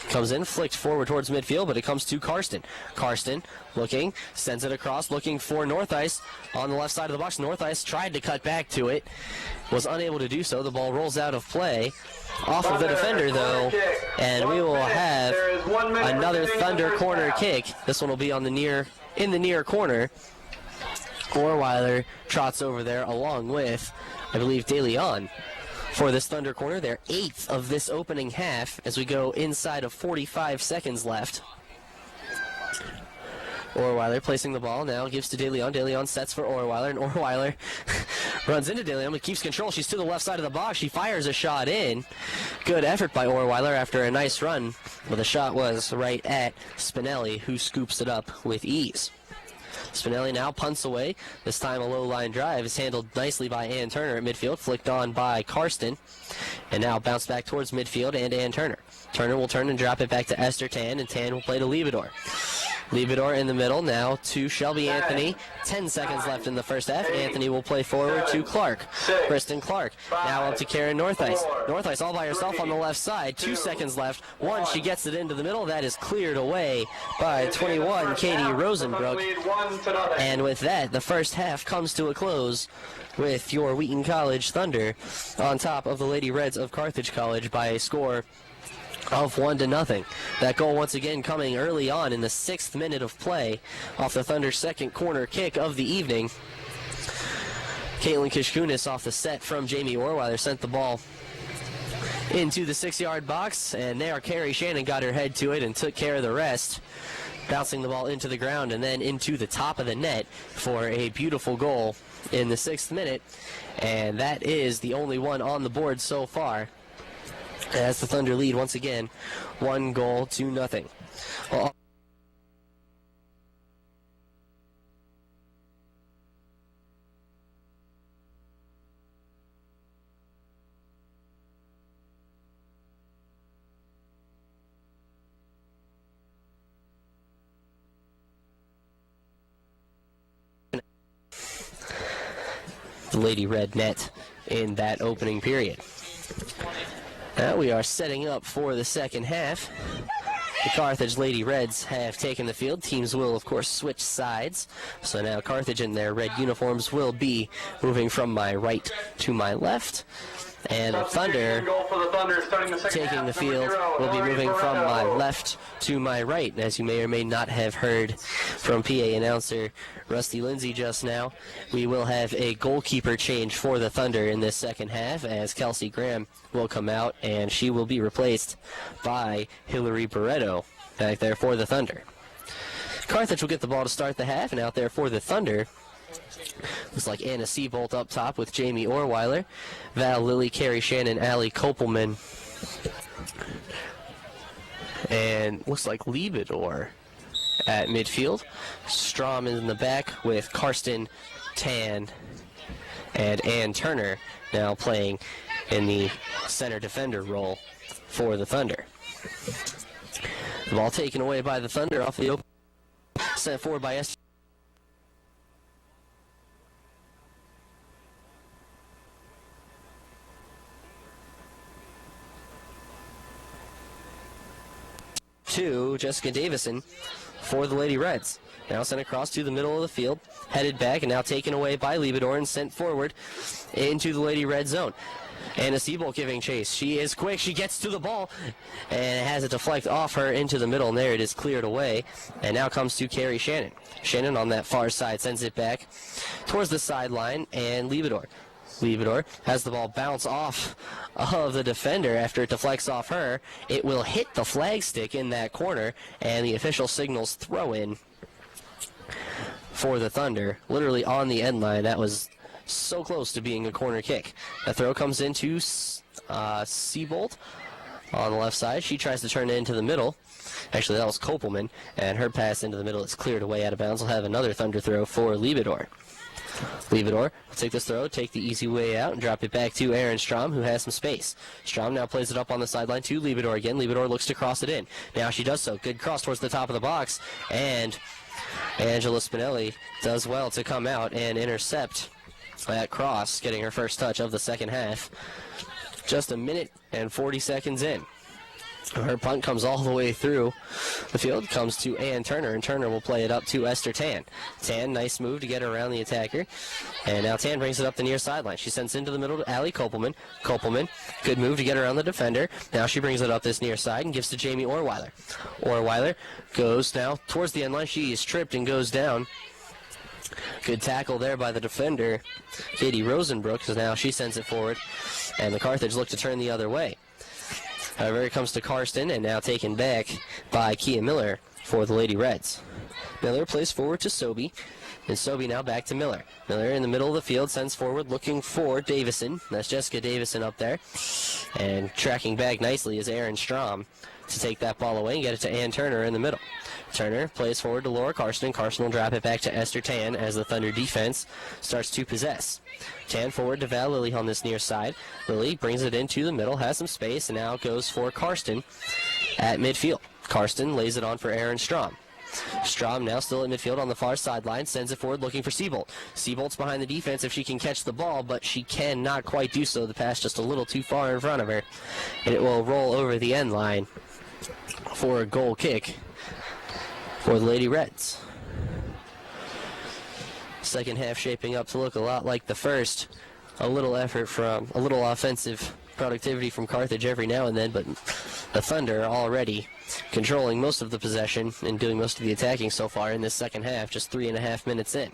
Comes in, flicked forward towards midfield, but it comes to Karsten. Karsten looking, sends it across, looking for Northice on the left side of the box. Northice tried to cut back to it, was unable to do so. The ball rolls out of play, off of the defender though, and we will have another Thunder corner kick. This one will be on in the near corner. Orweiler trots over there along with, I believe, DeLeon for this Thunder corner. Their 8th of this opening half as we go inside of 45 seconds left. Orweiler placing the ball now, gives to DeLeon. DeLeon sets for Orweiler, and Orweiler runs into DeLeon, but keeps control. She's to the left side of the box. She fires a shot in. Good effort by Orweiler after a nice run, but the shot was right at Spinelli, who scoops it up with ease. Spinelli now punts away. This time a low-line drive is handled nicely by Ann Turner at midfield, flicked on by Karsten, and now bounced back towards midfield and Ann Turner. Turner will turn and drop it back to Esther Tan, and Tan will play to Liebedor. Liebedor in the middle now to Shelby Anthony. 10 seconds left in the first half. Anthony will play forward to Clark. Kristen Clark now up to Karen Northice. Northice all by herself on the left side. 2 seconds left. One, she gets it into the middle. That is cleared away by 21, Katie Rosenbrook. And with that, the first half comes to a close with your Wheaton College Thunder on top of the Lady Reds of Carthage College by a score of 1-0. That goal once again coming early on in the 6th minute of play off the Thunder's second corner kick of the evening. Caitlin Kishkunis off the set from Jamie Orweiler sent the ball into the 6-yard box, and there Carrie Shannon got her head to it and took care of the rest, bouncing the ball into the ground and then into the top of the net for a beautiful goal in the 6th minute, and that is the only one on the board so far, as the Thunder lead once again 1-0. Well, the Lady Red net in that opening period. Now we are setting up for the second half. The Carthage Lady Reds have taken the field. Teams will, of course, switch sides. So now Carthage in their red uniforms will be moving from my right to my left. And the Thunder, taking the field, will be moving from my left to my right. And as you may or may not have heard from PA announcer Rusty Lindsay just now, we will have a goalkeeper change for the Thunder in this second half, as Kelsey Graham will come out, and she will be replaced by Hillary Barreto back there for the Thunder. Carthage will get the ball to start the half, and out there for the Thunder, looks like Anna Seabolt up top with Jamie Orweiler, Val Lilly, Carrie Shannon, Allie Kopelman, and looks like Liebedor at midfield. Strom in the back with Karsten, Tan, and Ann Turner now playing in the center defender role for the Thunder. The ball taken away by the Thunder off the open, sent forward by S. To Jessica Davison for the Lady Reds. Now sent across to the middle of the field, headed back, and now taken away by Liebedor and sent forward into the Lady Red zone. Anna Seabolt giving chase. She is quick. She gets to the ball and has it deflect off her into the middle, and there it is cleared away. And now comes to Carrie Shannon. Shannon on that far side sends it back towards the sideline, and Liebedor has the ball bounce off of the defender after it deflects off her. It will hit the flag stick in that corner, and the official signals throw in for the Thunder, literally on the end line. That was so close to being a corner kick. The throw comes into Seabolt on the left side. She tries to turn it into the middle. Actually, that was Kopelman, and her pass into the middle is cleared away out of bounds. We'll have another Thunder throw for Liebedor. Liebedor will take this throw, take the easy way out, and drop it back to Aaron Strom, who has some space. Strom now plays it up on the sideline to Liebedor again. Liebedor looks to cross it in. Now she does so. Good cross towards the top of the box, and Angela Spinelli does well to come out and intercept that cross, getting her first touch of the second half. Just a minute and 40 seconds in. Her punt comes all the way through the field, comes to Ann Turner, and Turner will play it up to Esther Tan. Tan, nice move to get around the attacker, and now Tan brings it up the near sideline. She sends into the middle to Allie Kopelman. Kopelman, good move to get around the defender. Now she brings it up this near side and gives to Jamie Orweiler. Orweiler goes now towards the end line. She is tripped and goes down. Good tackle there by the defender, Katie Rosenbrook, because now she sends it forward, and the Carthage look to turn the other way. However, it comes to Karsten, and now taken back by Kia Miller for the Lady Reds. Miller plays forward to Sobey, and Sobey now back to Miller. Miller in the middle of the field sends forward looking for Davison. That's Jessica Davison up there. And tracking back nicely is Aaron Strom to take that ball away and get it to Ann Turner in the middle. Turner plays forward to Laura Karsten. Karsten will drop it back to Esther Tan as the Thunder defense starts to possess. Tan forward to Val Lilly on this near side. Lilly brings it into the middle, has some space, and now goes for Karsten at midfield. Karsten lays it on for Aaron Strom. Strom now still at midfield on the far sideline, sends it forward looking for Seabolt. Seabolt's behind the defense if she can catch the ball, but she cannot quite do so. The pass just a little too far in front of her, and it will roll over the end line for a goal kick for the Lady Reds. Second half shaping up to look a lot like the first. A little offensive productivity from Carthage every now and then, but the Thunder already controlling most of the possession and doing most of the attacking so far in this second half, just 3.5 minutes in.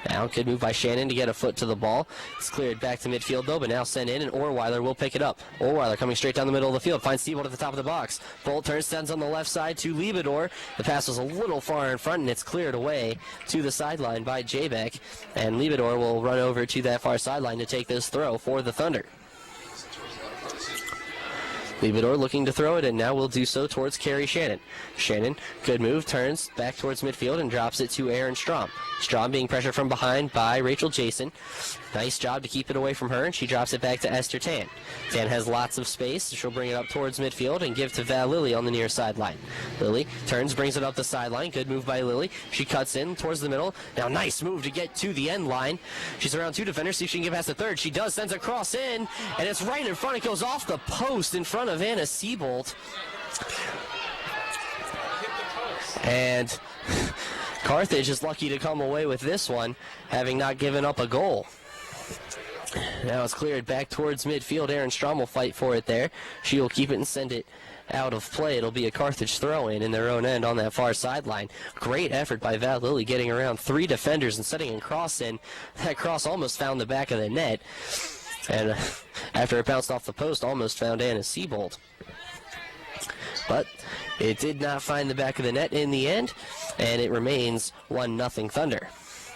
Now, good move by Shannon to get a foot to the ball. It's cleared back to midfield, though, but now sent in, and Orweiler will pick it up. Orweiler coming straight down the middle of the field, finds Seabolt at the top of the box. Bolt turns, sends on the left side to Liebedor. The pass was a little far in front, and it's cleared away to the sideline by Jaybeck, and Liebedor will run over to that far sideline to take this throw for the Thunder. Liebedor looking to throw it, and now will do so towards Carrie Shannon. Shannon, good move, turns back towards midfield and drops it to Aaron Strom. Strom being pressured from behind by Rachel Jason. Nice job to keep it away from her, and she drops it back to Esther Tan. Tan has lots of space. She'll bring it up towards midfield and give to Val Lilly on the near sideline. Lilly turns, brings it up the sideline. Good move by Lilly. She cuts in towards the middle. Now nice move to get to the end line. She's around two defenders. See if she can get past the third. She does. Sends a cross in, and it's right in front. It goes off the post in front of Anna Siebold. And Carthage is lucky to come away with this one, having not given up a goal. Now it's cleared back towards midfield. Aaron Strom will fight for it there. She will keep it and send it out of play. It'll be a Carthage throw-in in their own end on that far sideline. Great effort by Val Lilly getting around three defenders and setting a cross in. That cross almost found the back of the net. And after it bounced off the post, almost found Anna Siebold. But it did not find the back of the net in the end, and it remains 1-0 Thunder.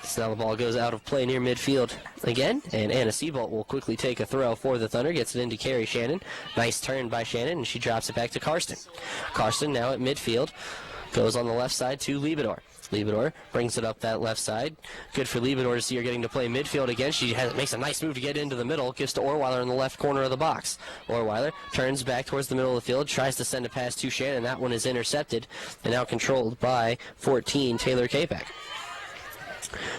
So now the ball goes out of play near midfield again, and Anna Siebold will quickly take a throw for the Thunder, gets it into Carrie Shannon. Nice turn by Shannon, and she drops it back to Karsten. Karsten now at midfield, goes on the left side to Liebedor. Liebedor brings it up that left side. Good for Liebedor to see her getting to play midfield again. She makes a nice move to get into the middle, gives to Orweiler in the left corner of the box. Orweiler turns back towards the middle of the field, tries to send a pass to Shannon. That one is intercepted, and now controlled by 14, Taylor Kapek.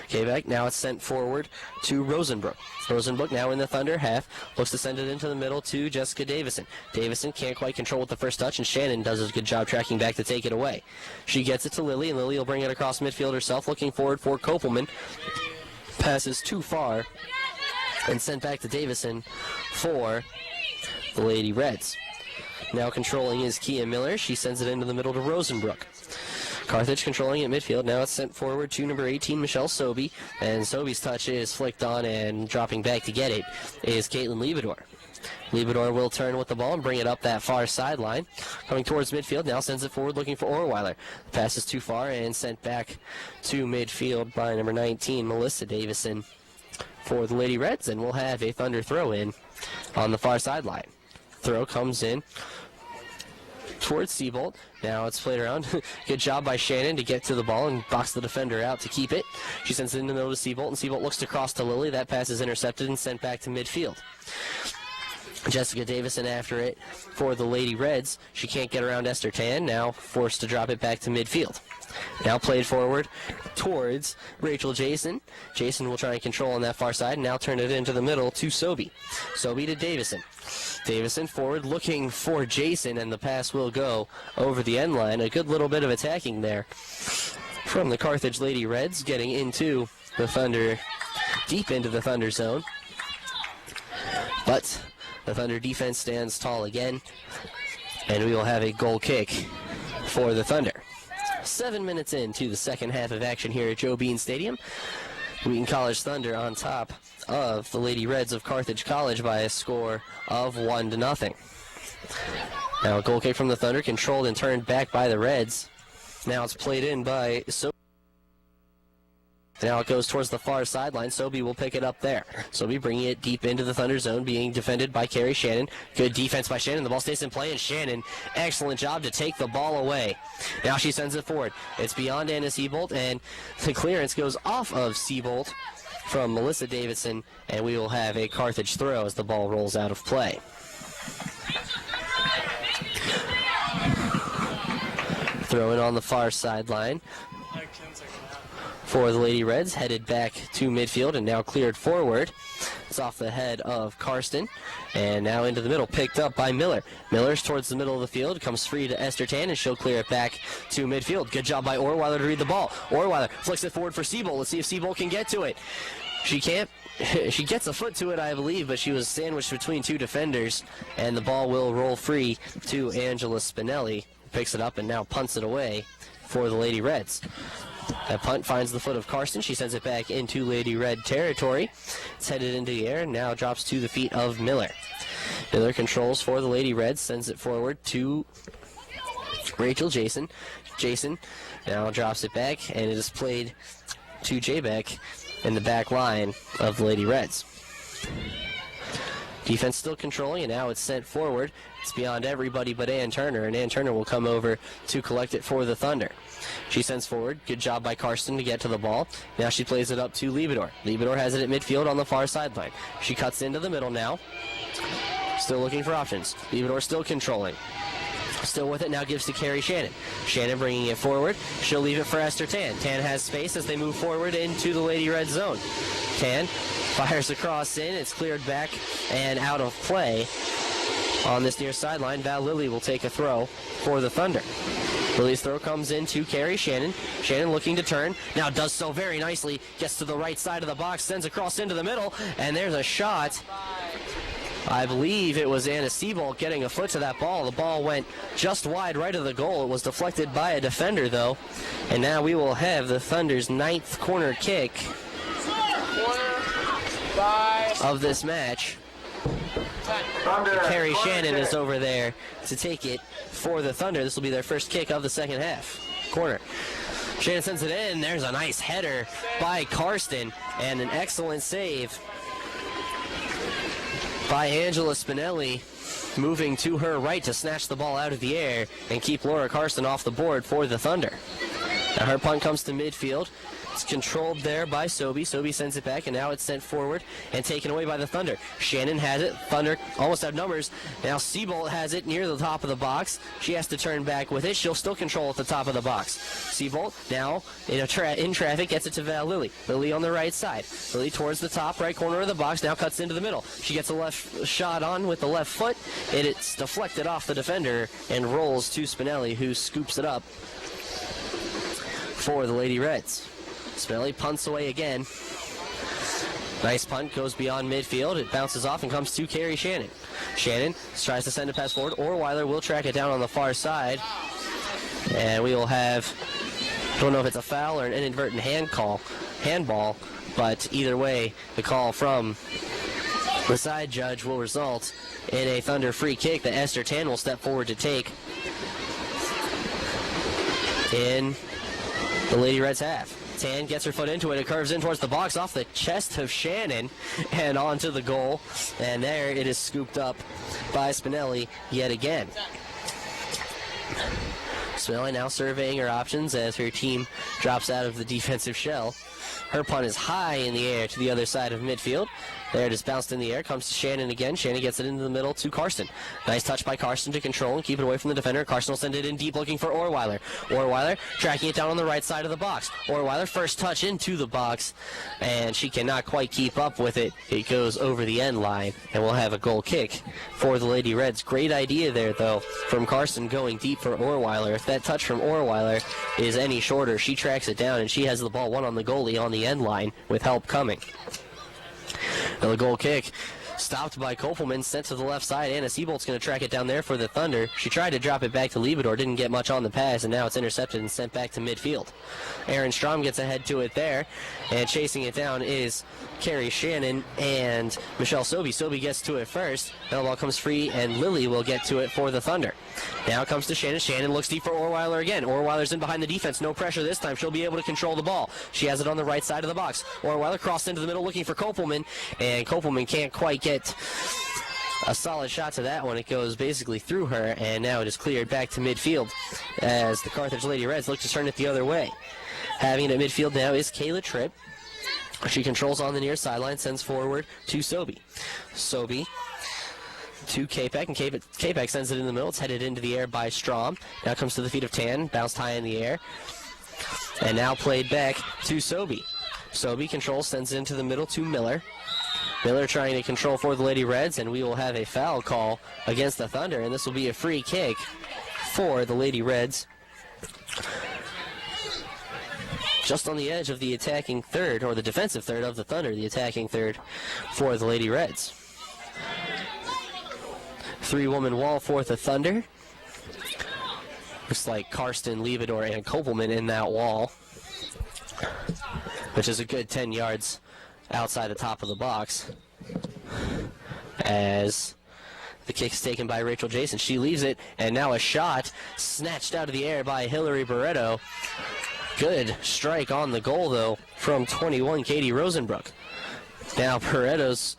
Kapek, now it's sent forward to Rosenbrook. Rosenbrook now in the Thunder half, looks to send it into the middle to Jessica Davison. Davison can't quite control with the first touch, and Shannon does a good job tracking back to take it away. She gets it to Lily, and Lily will bring it across midfield herself, looking forward for Kopelman. Passes too far, and sent back to Davison for the Lady Reds. Now controlling is Kia Miller. She sends it into the middle to Rosenbrook. Carthage controlling at midfield. Now it's sent forward to number 18, Michelle Sobey. And Sobey's touch is flicked on, and dropping back to get it is Caitlin Liebedor. Liebedor will turn with the ball and bring it up that far sideline. Coming towards midfield, now sends it forward looking for Orweiler. The pass is too far and sent back to midfield by number 19, Melissa Davison for the Lady Reds. And we'll have a Thunder throw in on the far sideline. Throw comes in towards Siebold. Now it's played around. Good job by Shannon to get to the ball and box the defender out to keep it. She sends it in the middle to Siebold, and Siebold looks to cross to Lily. That pass is intercepted and sent back to midfield. Jessica Davison after it for the Lady Reds. She can't get around Esther Tan, now forced to drop it back to midfield. Now played forward towards Rachel Jason. Jason will try and control on that far side, and now turn it into the middle to Sobey. Sobey to Davison. Davison forward looking for Jason, and the pass will go over the end line. A good little bit of attacking there from the Carthage Lady Reds, getting into the Thunder, deep into the Thunder zone. But the Thunder defense stands tall again, and we will have a goal kick for the Thunder. 7 minutes into the second half of action here at Joe Bean Stadium. Wheaton College Thunder on top of the Lady Reds of Carthage College by a score of 1-0. Now a goal kick from the Thunder, controlled and turned back by the Reds. Now it's played in by Sobey. Now it goes towards the far sideline. Sobey will pick it up there. Sobey bringing it deep into the Thunder zone, being defended by Carrie Shannon. Good defense by Shannon. The ball stays in play, and Shannon, excellent job to take the ball away. Now she sends it forward. It's beyond Anna Siebold, and the clearance goes off of Siebold from Melissa Davidson, and we will have a Carthage throw as the ball rolls out of play. Throw in on the far sideline for the Lady Reds, headed back to midfield and now cleared forward. It's off the head of Karsten, and now into the middle, picked up by Miller. Miller's towards the middle of the field, comes free to Esther Tan, and she'll clear it back to midfield. Good job by Orweiler to read the ball. Orweiler flicks it forward for Siebold. Let's see if Siebold can get to it. She can't. She gets a foot to it, I believe, but she was sandwiched between two defenders, and the ball will roll free to Angela Spinelli. Picks it up and now punts it away for the Lady Reds. That punt finds the foot of Karsten. She sends it back into Lady Red territory. It's headed into the air and now drops to the feet of Miller. Miller controls for the Lady Reds, sends it forward to Rachel Jason. Jason now drops it back, and it is played to J-Beck in the back line of the Lady Reds. Defense still controlling, and now it's sent forward. It's beyond everybody but Ann Turner, and Ann Turner will come over to collect it for the Thunder. She sends forward. Good job by Karsten to get to the ball. Now she plays it up to Liebedor. Liebedor has it at midfield on the far sideline. She cuts into the middle now. Still looking for options. Liebedor still controlling. Still with it, now gives to Carrie Shannon. Shannon bringing it forward. She'll leave it for Esther Tan. Tan has space as they move forward into the Lady Red zone. Tan fires across in. It's cleared back and out of play. On this near sideline, Val Lilly will take a throw for the Thunder. Lily's throw comes in to Carrie Shannon. Shannon looking to turn. Now does so very nicely. Gets to the right side of the box. Sends across into the middle. And there's a shot. I believe it was Anna Seabolt getting a foot to that ball. The ball went just wide right of the goal. It was deflected by a defender, though. And now we will have the Thunder's 9th corner kick of this match. Carrie Shannon is over there to take it for the Thunder. This will be their first kick of the second half. Corner. Shannon sends it in. There's a nice header by Karsten and an excellent save by Angela Spinelli, moving to her right to snatch the ball out of the air and keep Laura Karsten off the board for the Thunder. Now her punt comes to midfield. It's controlled there by Sobey. Sobey sends it back, and now it's sent forward and taken away by the Thunder. Shannon has it. Thunder almost have numbers. Now Seabolt has it near the top of the box. She has to turn back with it. She'll still control at the top of the box. Seabolt now in traffic gets it to Val Lilly. Lilly on the right side. Lilly towards the top right corner of the box. Now cuts into the middle. She gets a left shot on with the left foot. It's deflected off the defender and rolls to Spinelli, who scoops it up for the Lady Reds. Spinelli punts away again. Nice punt, goes beyond midfield. It bounces off and comes to Carrie Shannon. Shannon tries to send a pass forward. Orweiler will track it down on the far side. And we will have, I don't know if it's a foul or an inadvertent handball, but either way, the call from the side judge will result in a Thunder free kick that Esther Tan will step forward to take in the Lady Reds half. Tan gets her foot into it. It curves in towards the box off the chest of Shannon and onto the goal. And there it is scooped up by Spinelli yet again. Spinelli now surveying her options as her team drops out of the defensive shell. Her punt is high in the air to the other side of midfield. There it is bounced in the air, comes to Shannon again. Shannon gets it into the middle to Karsten. Nice touch by Karsten to control and keep it away from the defender. Karsten will send it in deep looking for Orweiler. Orweiler tracking it down on the right side of the box. Orweiler first touch into the box, and she cannot quite keep up with it. It goes over the end line, and we'll have a goal kick for the Lady Reds. Great idea there, though, from Karsten going deep for Orweiler. If that touch from Orweiler is any shorter, she tracks it down, and she has the ball one on the goalie on the end line with help coming. Now the goal kick stopped by Kopelman, sent to the left side. Anna Seabolt's going to track it down there for the Thunder. She tried to drop it back to Liebedor, didn't get much on the pass, and now it's intercepted and sent back to midfield. Aaron Strom gets ahead to it there, and chasing it down is Carrie Shannon and Michelle Sobey. Sobey gets to it first. Now the ball comes free, and Lilly will get to it for the Thunder. Now it comes to Shannon. Shannon looks deep for Orweiler again. Orweiler's in behind the defense. No pressure this time. She'll be able to control the ball. She has it on the right side of the box. Orweiler crossed into the middle looking for Kopelman, and Kopelman can't quite get a solid shot to that one. It goes basically through her, and now it is cleared back to midfield as the Carthage Lady Reds look to turn it the other way. Having it at midfield now is Kayla Tripp. She controls on the near sideline, sends forward to Sobey. Sobey to Kapek, and Kapek sends it in the middle. It's headed into the air by Strom. Now comes to the feet of Tan, bounced high in the air, and now played back to Sobey. Sobey controls, sends it into the middle to Miller. Miller trying to control for the Lady Reds, and we will have a foul call against the Thunder, and this will be a free kick for the Lady Reds. Just on the edge of the attacking third, or the defensive third of the Thunder, the attacking third for the Lady Reds. Three-woman wall for the Thunder. Looks like Karsten, Liebedor, and Kopelman in that wall, which is a good 10 yards outside the top of the box. As the kick is taken by Rachel Jason. She leaves it, and now a shot snatched out of the air by Hillary Barreto. Good strike on the goal, though, from 21, Katie Rosenbrook. Now Barreto's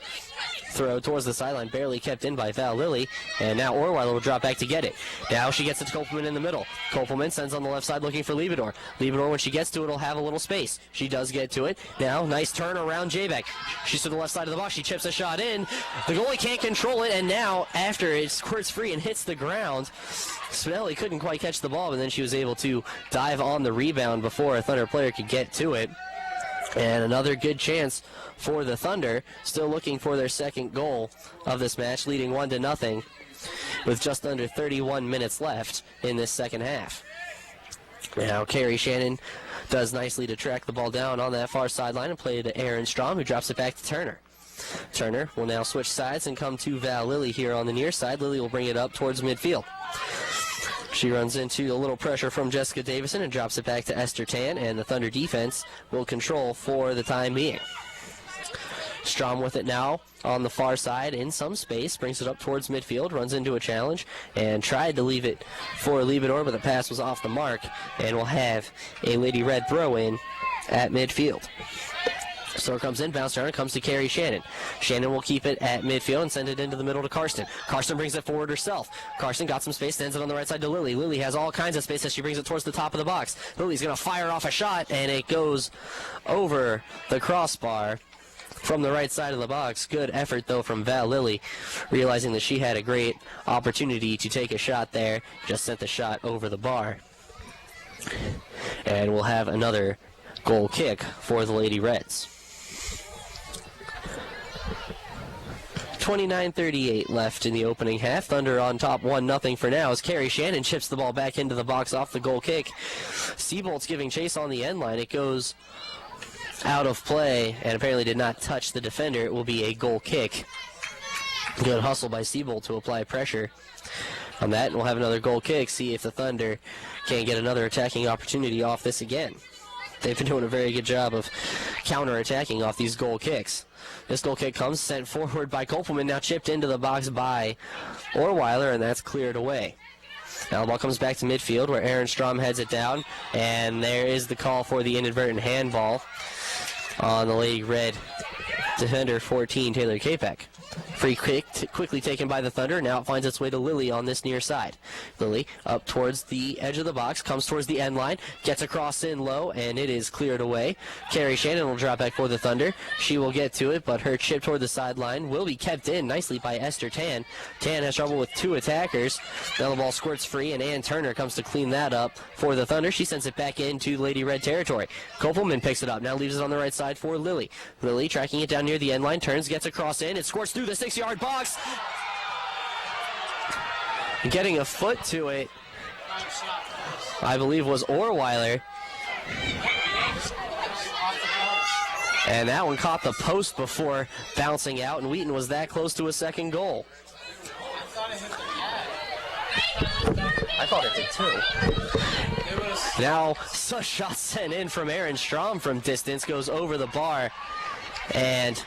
throw towards the sideline, barely kept in by Val Lilly, and now Orweiler will drop back to get it. Now she gets it to Kopelman in the middle. Kopelman sends on the left side looking for Liebedor. Liebedor, when she gets to it, will have a little space. She does get to it. Now, nice turn around Jabek. She's to the left side of the box. She chips a shot in. The goalie can't control it, and now, after it squirts free and hits the ground, Spinelli couldn't quite catch the ball, but then she was able to dive on the rebound before a Thunder player could get to it. And another good chance for the Thunder, still looking for their second goal of this match, leading 1-0 with just under 31 minutes left in this second half. Now Carrie Shannon does nicely to track the ball down on that far sideline and play to Aaron Strom, who drops it back to Turner. Turner will now switch sides and come to Val Lilly here on the near side. Lilly will bring it up towards midfield. She runs into a little pressure from Jessica Davison and drops it back to Esther Tan, and the Thunder defense will control for the time being. Strom with it now on the far side in some space, brings it up towards midfield, runs into a challenge, and tried to leave it for Liebedor, but the pass was off the mark, and will have a Lady Red throw in at midfield. So comes in, bounce around, comes to Carrie Shannon. Shannon will keep it at midfield and send it into the middle to Karsten. Karsten brings it forward herself. Karsten got some space, sends it on the right side to Lily. Lily has all kinds of space as she brings it towards the top of the box. Lily's going to fire off a shot, and it goes over the crossbar from the right side of the box. Good effort, though, from Val Lilly, realizing that she had a great opportunity to take a shot there. Just sent the shot over the bar. And we'll have another goal kick for the Lady Reds. 29:38 left in the opening half. Thunder on top 1-0 for now as Carrie Shannon chips the ball back into the box off the goal kick. Seabolt's giving chase on the end line. It goes out of play and apparently did not touch the defender. It will be a goal kick. Good hustle by Seabolt to apply pressure on that, and we'll have another goal kick. See if the Thunder can get another attacking opportunity off this again. They've been doing a very good job of counter-attacking off these goal kicks. This goal kick comes sent forward by Kopelman, now chipped into the box by Orweiler, and that's cleared away. Now the ball comes back to midfield where Aaron Strom heads it down, and there is the call for the inadvertent handball on the Lady Red defender 14, Taylor Kapek. Free kick quickly taken by the Thunder. Now it finds its way to Lily on this near side. Lily up towards the edge of the box, comes towards the end line, gets across in low, and it is cleared away. Carrie Shannon will drop back for the Thunder. She will get to it, but her chip toward the sideline will be kept in nicely by Esther Tan. Tan has trouble with two attackers. Now the ball squirts free, and Ann Turner comes to clean that up for the Thunder. She sends it back into Lady Red territory. Kopelman picks it up, now leaves it on the right side for Lily. Lily tracking it down near the end line, turns, gets across in, it squirts through the 6-yard box. Getting a foot to it, I believe, was Orweiler. And that one caught the post before bouncing out, and Wheaton was that close to a second goal. I thought it did too. Now, a shot sent in from Aaron Strom from distance, goes over the bar, and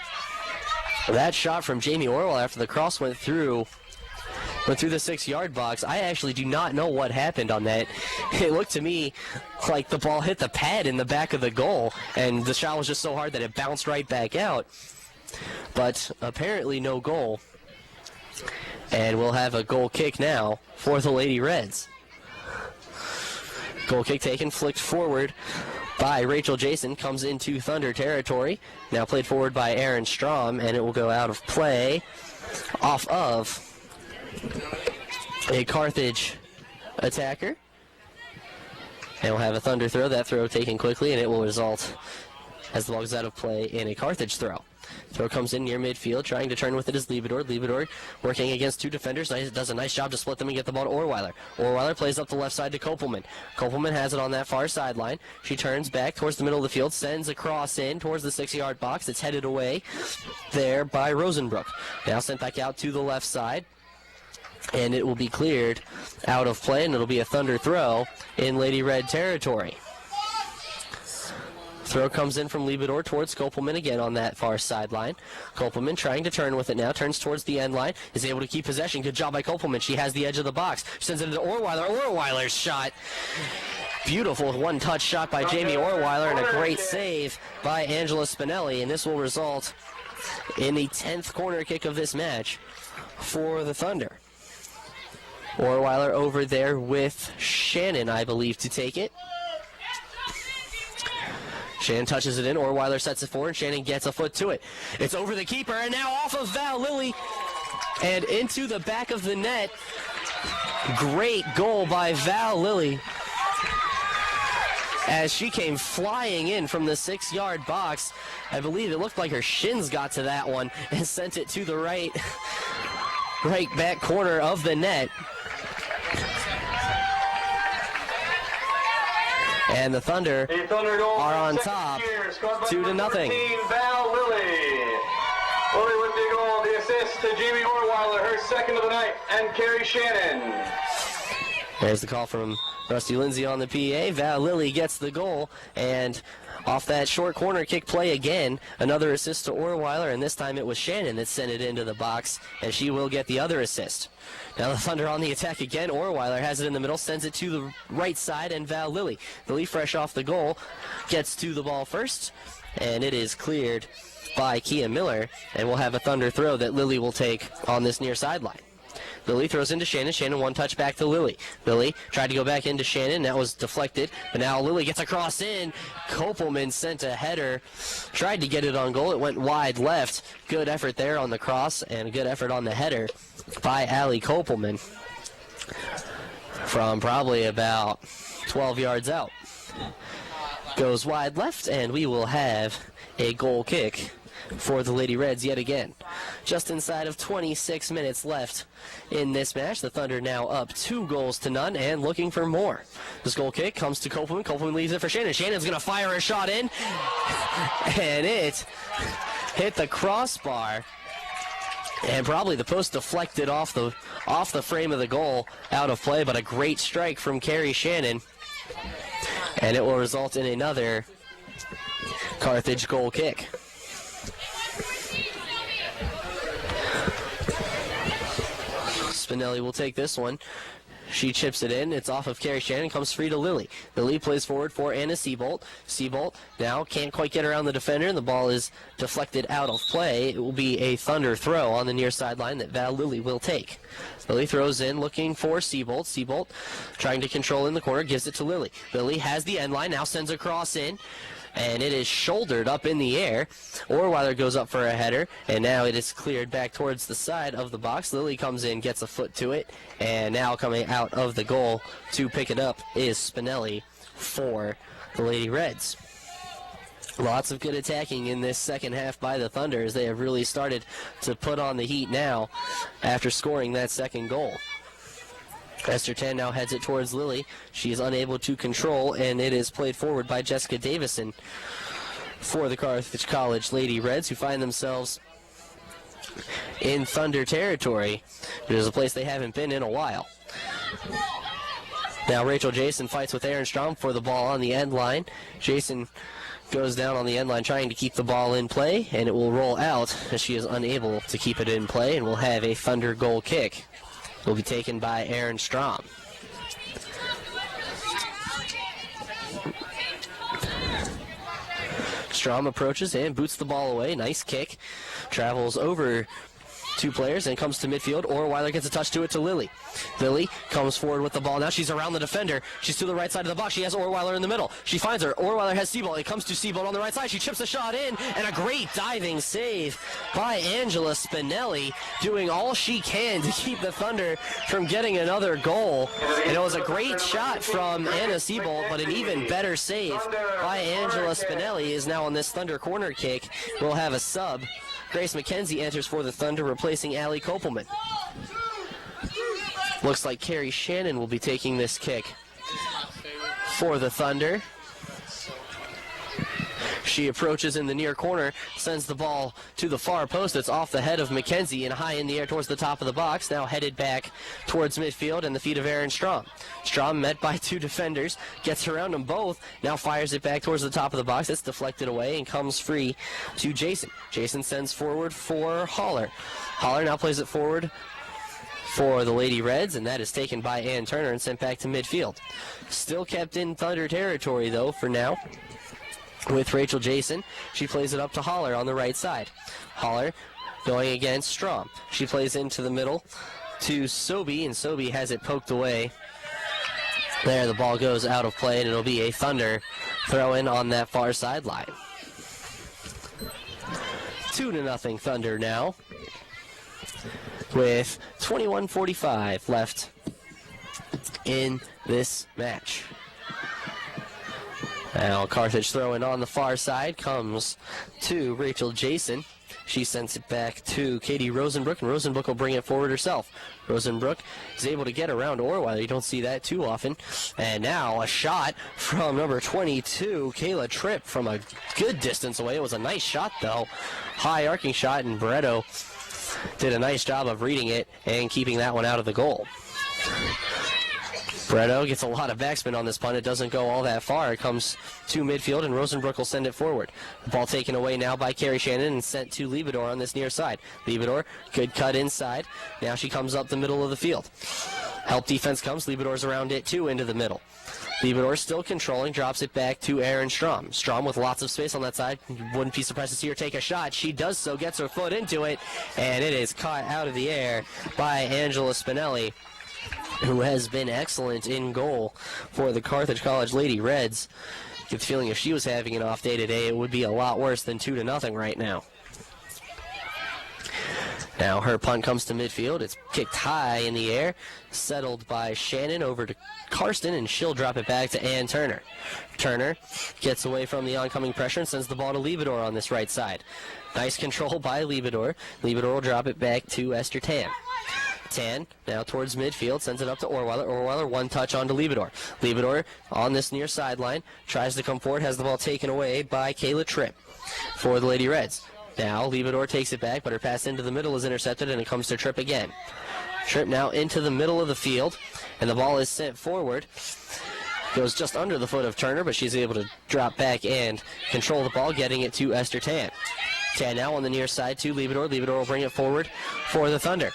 that shot from Jamie Orwell after the cross went through the 6-yard box. I actually do not know what happened on that. It looked to me like the ball hit the pad in the back of the goal, and the shot was just so hard that it bounced right back out. But apparently no goal. And we'll have a goal kick now for the Lady Reds. Goal kick taken, flicked forward by Rachel Jason, comes into Thunder territory. Now played forward by Aaron Strom, and it will go out of play off of a Carthage attacker. And we'll have a Thunder throw. That throw taken quickly, and it will result, as the ball goes out of play, in a Carthage throw. Throw comes in near midfield, trying to turn with it is Liebedor. Liebedor working against two defenders, does a nice job to split them and get the ball to Orweiler. Orweiler plays up the left side to Kopelman. Kopelman has it on that far sideline. She turns back towards the middle of the field, sends a cross in towards the 6-yard box. It's headed away there by Rosenbrook. Now sent back out to the left side, and it will be cleared out of play, and it'll be a Thunder throw in Lady Red territory. Throw comes in from Liebedor towards Kopelman again on that far sideline. Kopelman trying to turn with it now, turns towards the end line, is able to keep possession. Good job by Kopelman. She has the edge of the box. Sends it into Orweiler. Orweiler's shot. Beautiful one-touch shot by Jamie Orweiler and a great save by Angela Spinelli, and this will result in the 10th corner kick of this match for the Thunder. Orweiler over there with Shannon, I believe, to take it. Shannon touches it in. Orweiler sets it forward. Shannon gets a foot to it. It's over the keeper, and now off of Val Lilly and into the back of the net. Great goal by Val Lilly as she came flying in from the 6-yard box. I believe it looked like her shins got to that one and sent it to the right back corner of the net. And the Thunder are on top, 2-0. Val Lilly. Lilly with the goal, the assist to Jamie Orweiler, her second of the night, and Carrie Shannon. There's the call from Rusty Lindsay on the PA. Val Lilly gets the goal, and off that short corner kick play again, another assist to Orweiler, and this time it was Shannon that sent it into the box, and she will get the other assist. Now the Thunder on the attack again. Orweiler has it in the middle, sends it to the right side, and Val Lilly. Lilly, fresh off the goal, gets to the ball first, and it is cleared by Kia Miller, and we'll have a Thunder throw that Lilly will take on this near sideline. Lilly throws into Shannon. Shannon one touch back to Lilly. Lilly tried to go back into Shannon. That was deflected. But now Lilly gets a cross in. Kopelman sent a header. Tried to get it on goal. It went wide left. Good effort there on the cross and good effort on the header by Allie Kopelman from probably about 12 yards out. Goes wide left, and we will have a goal kick for the Lady Reds yet again. Just inside of 26 minutes left in this match. The Thunder now up 2-0 and looking for more. This goal kick comes to Kopelman. Kopelman leaves it for Shannon. Shannon's going to fire a shot in, and it hit the crossbar, and probably the post deflected off the frame of the goal, out of play, but a great strike from Carrie Shannon, and it will result in another Carthage goal kick. Spinelli will take this one. She chips it in. It's off of Carrie Shannon. Comes free to Lilly. Lilly plays forward for Anna Seabolt. Seabolt now can't quite get around the defender, and the ball is deflected out of play. It will be a Thunder throw on the near sideline that Val Lilly will take. Lilly throws in, looking for Seabolt. Seabolt trying to control in the corner, gives it to Lilly. Lilly has the end line, now sends a cross in, and it is shouldered up in the air. Orweiler goes up for a header, and now it is cleared back towards the side of the box. Lilly comes in, gets a foot to it, and now coming out of the goal to pick it up is Spinelli for the Lady Reds. Lots of good attacking in this second half by the Thunder as they have really started to put on the heat now after scoring that second goal. Esther Tan now heads it towards Lilly. She is unable to control, and it is played forward by Jessica Davison for the Carthage College Lady Reds, who find themselves in Thunder territory. It is a place they haven't been in a while. Now Rachel Jason fights with Aaron Strom for the ball on the end line. Jason goes down on the end line trying to keep the ball in play, and it will roll out as she is unable to keep it in play, and we'll have a Thunder goal kick. Will be taken by Aaron Strom. Strom approaches and boots the ball away. Nice kick. Travels over two players and comes to midfield. Orweiler gets a touch to it to Lilly. Lilly comes forward with the ball. Now she's around the defender. She's to the right side of the box. She has Orweiler in the middle. She finds her. Orweiler has Seabolt. It comes to Seabolt on the right side. She chips a shot in, and a great diving save by Angela Spinelli, doing all she can to keep the Thunder from getting another goal. And it was a great shot from Anna Seabolt, but an even better save by Angela Spinelli is now on this Thunder corner kick. We'll have a sub. Grace McKenzie enters for the Thunder, replacing Allie Kopelman. Looks like Carrie Shannon will be taking this kick for the Thunder. She approaches in the near corner, sends the ball to the far post. It's off the head of McKenzie and high in the air towards the top of the box. Now headed back towards midfield and the feet of Aaron Strom. Strom met by two defenders, gets around them both, now fires it back towards the top of the box. It's deflected away and comes free to Jason. Jason sends forward for Holler. Holler now plays it forward for the Lady Reds, and that is taken by Ann Turner and sent back to midfield. Still kept in Thunder territory, though, for now. with Rachel Jason. She plays it up to Holler on the right side. Holler going against Strom. She plays into the middle to Sobey, and Sobey has it poked away. There, the ball goes out of play, and it'll be a Thunder throw-in on that far sideline. 2-0 Thunder now, with 21:45 left in this match. Now Carthage throwing on the far side comes to Rachel Jason. She sends it back to Katie Rosenbrook, and Rosenbrook will bring it forward herself. Rosenbrook is able to get around Orweiler. You don't see that too often. And now a shot from number 22, Kayla Tripp, from a good distance away. It was a nice shot, though. High arcing shot, and Barreto did a nice job of reading it and keeping that one out of the goal. Barreto gets a lot of backspin on this punt. It doesn't go all that far. It comes to midfield, and Rosenbrook will send it forward. The ball taken away now by Carrie Shannon and sent to Liebedor on this near side. Liebedor, good cut inside. Now she comes up the middle of the field. Help defense comes. Liebedor's around it, too, into the middle. Liebedor still controlling, drops it back to Aaron Strom. Strom with lots of space on that side. You wouldn't be surprised to see her take a shot. She does so, gets her foot into it, and it is caught out of the air by Angela Spinelli, who has been excellent in goal for the Carthage College Lady Reds. I get the feeling if she was having an off day today, it would be a lot worse than 2-0 right now. Now her punt comes to midfield. It's kicked high in the air, settled by Shannon over to Karsten, and she'll drop it back to Ann Turner. Turner gets away from the oncoming pressure and sends the ball to Liebedor on this right side. Nice control by Liebedor. Liebedor will drop it back to Esther Tan. Tan now towards midfield, sends it up to Orweiler. Orweiler one touch onto Liebedor. Liebedor on this near sideline, tries to come forward, has the ball taken away by Kayla Tripp for the Lady Reds. Now Liebedor takes it back, but her pass into the middle is intercepted, and it comes to Tripp again. Tripp now into the middle of the field, and the ball is sent forward. Goes just under the foot of Turner, but she's able to drop back and control the ball, getting it to Esther Tan. Tan now on the near side to Liebedor. Liebedor will bring it forward for the Thunder.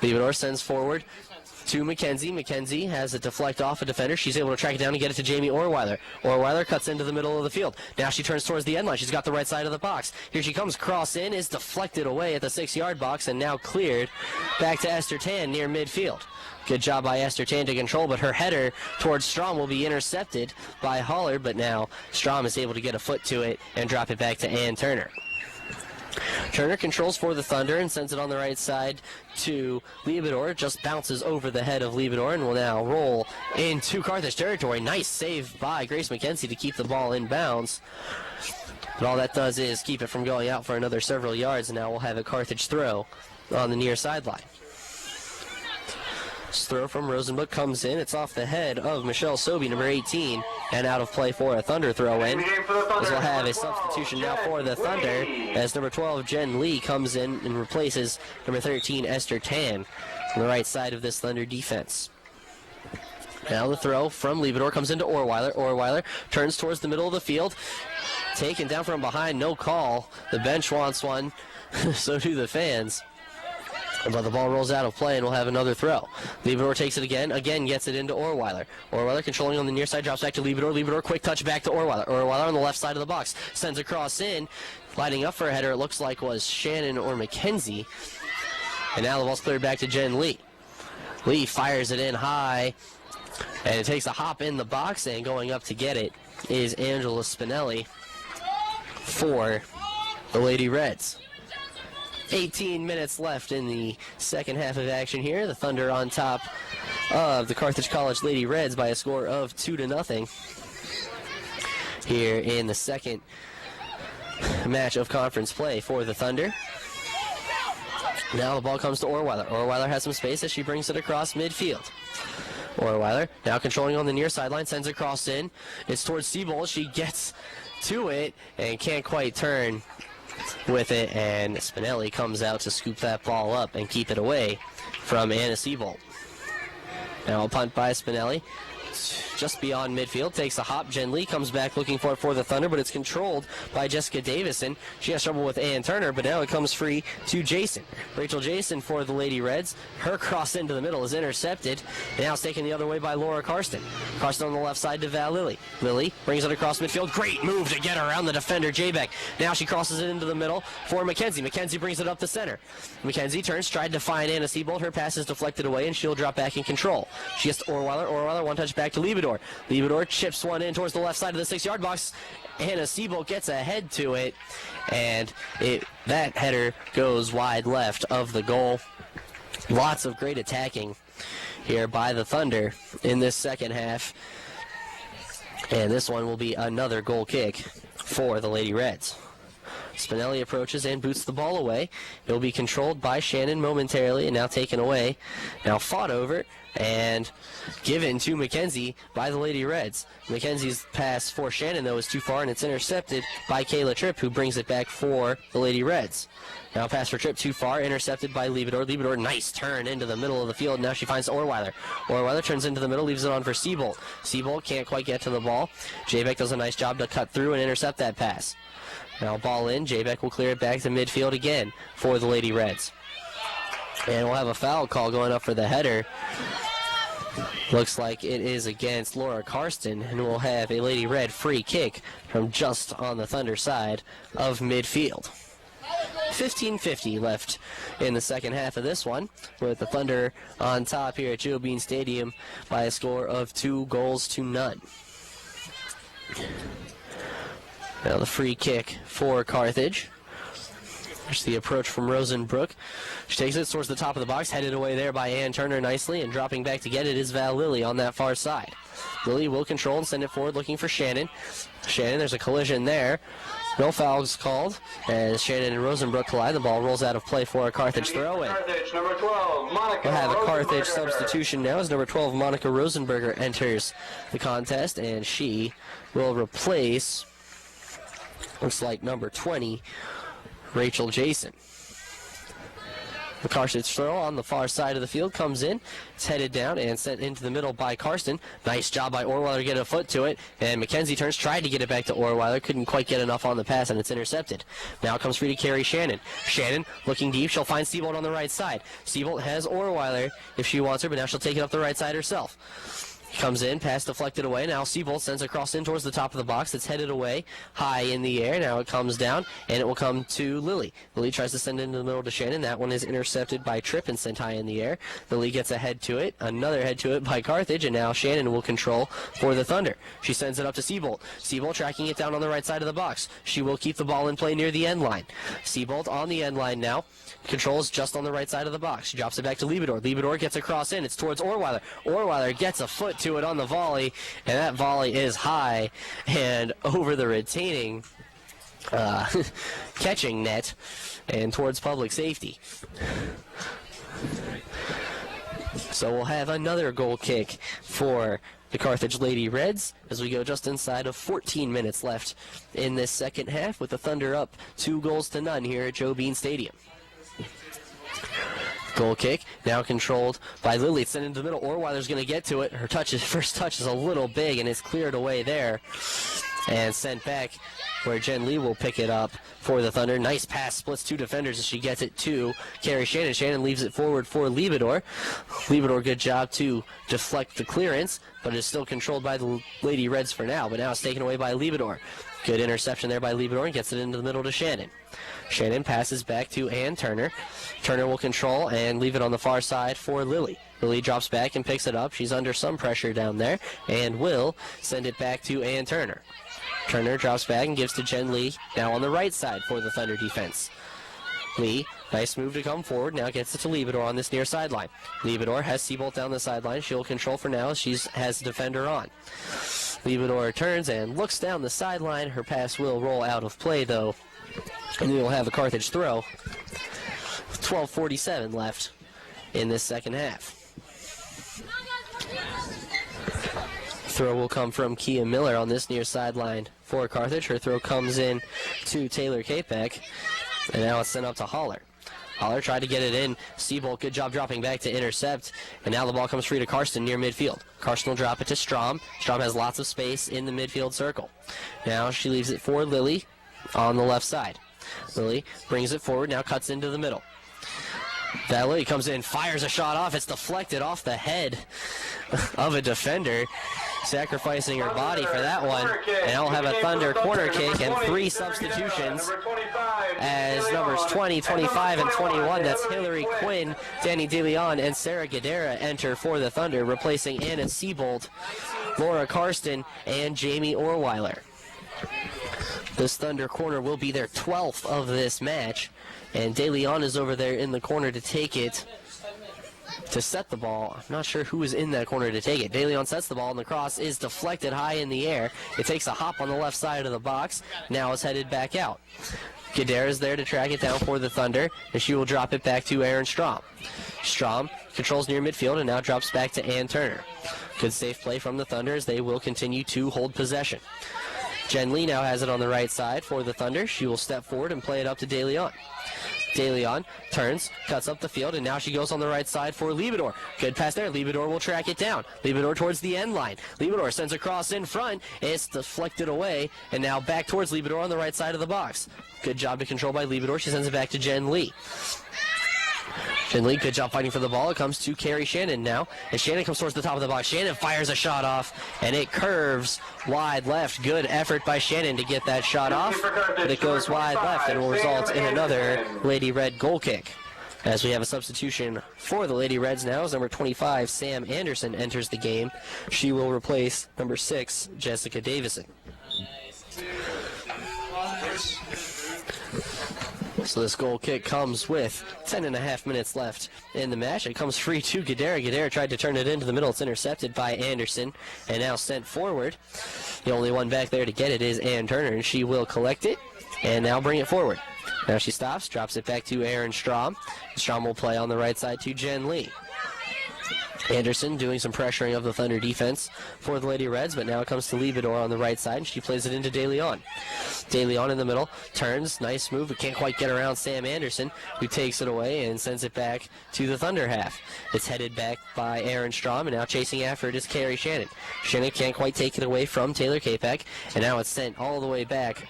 Liebedor sends forward to McKenzie. McKenzie has a deflect off a defender. She's able to track it down and get it to Jamie Orweiler. Orweiler cuts into the middle of the field. Now she turns towards the end line. She's got the right side of the box. Here she comes. Cross in is deflected away at the 6-yard box and now cleared back to Esther Tan near midfield. Good job by Esther Tan to control, but her header towards Strom will be intercepted by Holler, but now Strom is able to get a foot to it and drop it back to Ann Turner. Turner controls for the Thunder and sends it on the right side to Liebedor. Just bounces over the head of Liebedor and will now roll into Carthage territory. Nice save by Grace McKenzie to keep the ball in bounds. But all that does is keep it from going out for another several yards, and now we'll have a Carthage throw on the near sideline. This throw from Rosenbrook comes in. It's off the head of Michelle Sobey, number 18, and out of play for a Thunder throw-in. As we'll have a substitution now for the Thunder, as number 12, Jen Lee, comes in and replaces number 13, Esther Tan, on the right side of this Thunder defense. Now the throw from Liebedor comes into Orweiler. Orweiler turns towards the middle of the field. Taken down from behind, no call. The bench wants one, so do the fans. But the ball rolls out of play, and we'll have another throw. Liebedor takes it again gets it into Orweiler. Orweiler controlling on the near side, drops back to Liebedor. Liebedor, quick touch back to Orweiler. Orweiler on the left side of the box, sends a cross in. Lining up for a header, it looks like was Shannon or McKenzie. And now the ball's cleared back to Jen Lee. Lee fires it in high, and it takes a hop in the box, and going up to get it is Angela Spinelli for the Lady Reds. 18 minutes left in the second half of action here. The Thunder on top of the Carthage College Lady Reds by a score of 2-0 here in the second match of conference play for the Thunder. Now the ball comes to Orweiler. Orweiler has some space as she brings it across midfield. Orweiler now controlling on the near sideline, sends it across in. It's towards Siebold. She gets to it and can't quite turn with it, and Spinelli comes out to scoop that ball up and keep it away from Anna Siebold. Now a punt by Spinelli just beyond midfield, takes a hop. Jen Lee comes back looking for it for the Thunder, but it's controlled by Jessica Davison. She has trouble with Ann Turner, but now it comes free to Jason. Rachel Jason for the Lady Reds. Her cross into the middle is intercepted, and now it's taken the other way by Laura Karsten. Karsten on the left side to Val Lilly. Lilly brings it across midfield. Great move to get around the defender, J-Beck. Now she crosses it into the middle for Mackenzie. Mackenzie brings it up the center. Mackenzie turns, tried to find Anna Siebold. Her pass is deflected away, and she'll drop back in control. She gets to Orweiler. Orweiler, one touch back to Liebedor. Liebedor chips one in towards the left side of the 6-yard box. Anna Siebold gets ahead to it, and that header goes wide left of the goal. Lots of great attacking here by the Thunder in this second half. And this one will be another goal kick for the Lady Reds. Spinelli approaches and boots the ball away. It will be controlled by Shannon momentarily and now taken away. Now fought over and given to Mackenzie by the Lady Reds. Mackenzie's pass for Shannon, though, is too far, and it's intercepted by Kayla Tripp, who brings it back for the Lady Reds. Now pass for Tripp too far, intercepted by Liebedor. Liebedor, nice turn into the middle of the field. Now she finds Orweiler. Orweiler turns into the middle, leaves it on for Siebold. Siebold can't quite get to the ball. J-Beck does a nice job to cut through and intercept that pass. Now ball in. J-Beck will clear it back to midfield again for the Lady Reds. And we'll have a foul call going up for the header. Looks like it is against Laura Karsten, and we'll have a Lady Red free kick from just on the Thunder side of midfield. 15:50 left in the second half of this one, with the Thunder on top here at Joe Bean Stadium by a score of 2-0. Now the free kick for Carthage. There's the approach from Rosenbrook. She takes it towards the top of the box, headed away there by Ann Turner nicely, and dropping back to get it is Val Lilly on that far side. Lilly will control and send it forward looking for Shannon. Shannon, there's a collision there. No fouls called as Shannon and Rosenbrook collide. The ball rolls out of play for a Carthage throw-in. Carthage, number 12, Monica We'll have a Carthage Rosenberger. substitution now as number 12, Monica Rosenberger, enters the contest, and she will replace, looks like number 20, Rachel Jason. The Carthage throw on the far side of the field comes in. It's headed down and sent into the middle by Karsten. Nice job by Orweiler to get a foot to it. And Mackenzie turns, tried to get it back to Orweiler. Couldn't quite get enough on the pass, and it's intercepted. Now it comes free to carry Shannon. Shannon looking deep. She'll find Siebold on the right side. Siebold has Orweiler if she wants her, but now she'll take it up the right side herself. Comes in, pass deflected away. Now Siebold sends a cross in towards the top of the box. It's headed away high in the air. Now it comes down, and it will come to Lilly. Lilly tries to send it into the middle to Shannon. That one is intercepted by Tripp and sent high in the air. Lilly gets a head to it. Another head to it by Carthage, and now Shannon will control for the Thunder. She sends it up to Siebold. Siebold tracking it down on the right side of the box. She will keep the ball in play near the end line. Siebold on the end line now. Controls just on the right side of the box. She drops it back to Liebedor. Liebedor gets a cross in. It's towards Orweiler. Orweiler gets a foot to it on the volley, and that volley is high and over the retaining catching net and towards public safety. So we'll have another goal kick for the Carthage Lady Reds as we go just inside of 14 minutes left in this second half, with the Thunder up 2-0 here at Joe Bean Stadium. Goal kick, now controlled by Lilly. It's sent into the middle. Orweiler's going to get to it. Her first touch is a little big, and it's cleared away there and sent back where Jen Lee will pick it up for the Thunder. Nice pass, splits two defenders as she gets it to Carrie Shannon. Shannon leaves it forward for Liebedor. Liebedor, good job to deflect the clearance, but is still controlled by the Lady Reds for now. But now it's taken away by Liebedor. Good interception there by Liebedor, and gets it into the middle to Shannon. Shannon passes back to Ann Turner. Turner will control and leave it on the far side for Lilly. Lilly drops back and picks it up. She's under some pressure down there and will send it back to Ann Turner. Turner drops back and gives to Jen Lee, now on the right side for the Thunder defense. Lee, nice move to come forward, now gets it to Liebedor on this near sideline. Liebedor has Siebold down the sideline. She'll control for now. She has the defender on. Liebedor turns and looks down the sideline. Her pass will roll out of play, though, and we will have a Carthage throw. 12:47 left in this second half. Throw will come from Kia Miller on this near sideline for Carthage. Her throw comes in to Taylor Capek, and now it's sent up to Holler. Holler tried to get it in. Seabolt, good job dropping back to intercept. And now the ball comes free to Karsten near midfield. Karsten will drop it to Strom. Strom has lots of space in the midfield circle. Now she leaves it for Lily on the left side. Lily brings it forward, now cuts into the middle. Lily comes in, fires a shot off. It's deflected off the head of a defender, sacrificing her body for that one. And now we'll have a Thunder corner kick and 3 substitutions as numbers 20, 25, and 21. That's Hillary Quinn, Danny DeLeon, and Sarah Gadara enter for the Thunder, replacing Anna Seabolt, Laura Karsten, and Jamie Orweiler. This Thunder corner will be their 12th of this match. And DeLeon is over there in the corner to take it, to set the ball. I'm not sure who is in that corner to take it. DeLeon sets the ball, and the cross is deflected high in the air. It takes a hop on the left side of the box. Now it's headed back out. Gadara is there to track it down for the Thunder, and she will drop it back to Aaron Strom. Strom controls near midfield and now drops back to Ann Turner. Good safe play from the Thunder as they will continue to hold possession. Jen Lee now has it on the right side for the Thunder. She will step forward and play it up to DeLeon. DeLeon turns, cuts up the field, and now she goes on the right side for Liebedor. Good pass there. Liebedor will track it down. Liebedor towards the end line. Liebedor sends a cross in front. It's deflected away, and now back towards Liebedor on the right side of the box. Good job to control by Liebedor. She sends it back to Jen Lee. Jen Lee, good job fighting for the ball. It comes to Carrie Shannon now. And Shannon comes towards the top of the box. Shannon fires a shot off, and it curves wide left. Good effort by Shannon to get that shot off. But it goes wide left and will result in another Lady Red goal kick. As we have a substitution for the Lady Reds now, as number 25, Sam Anderson, enters the game. She will replace number 6, Jessica Davison. So this goal kick comes with 10.5 minutes left in the match. It comes free to Gadara. Gadara tried to turn it into the middle. It's intercepted by Anderson and now sent forward. The only one back there to get it is Ann Turner, and she will collect it and now bring it forward. Now she stops, drops it back to Aaron Strom. Strom will play on the right side to Jen Lee. Anderson doing some pressuring of the Thunder defense for the Lady Reds, but now it comes to Liebedor on the right side, and she plays it into DeLeon. DeLeon in the middle, turns, nice move, but can't quite get around Sam Anderson, who takes it away and sends it back to the Thunder half. It's headed back by Aaron Strom, and now chasing after it is Carrie Shannon. Shannon can't quite take it away from Taylor Capek, and now it's sent all the way back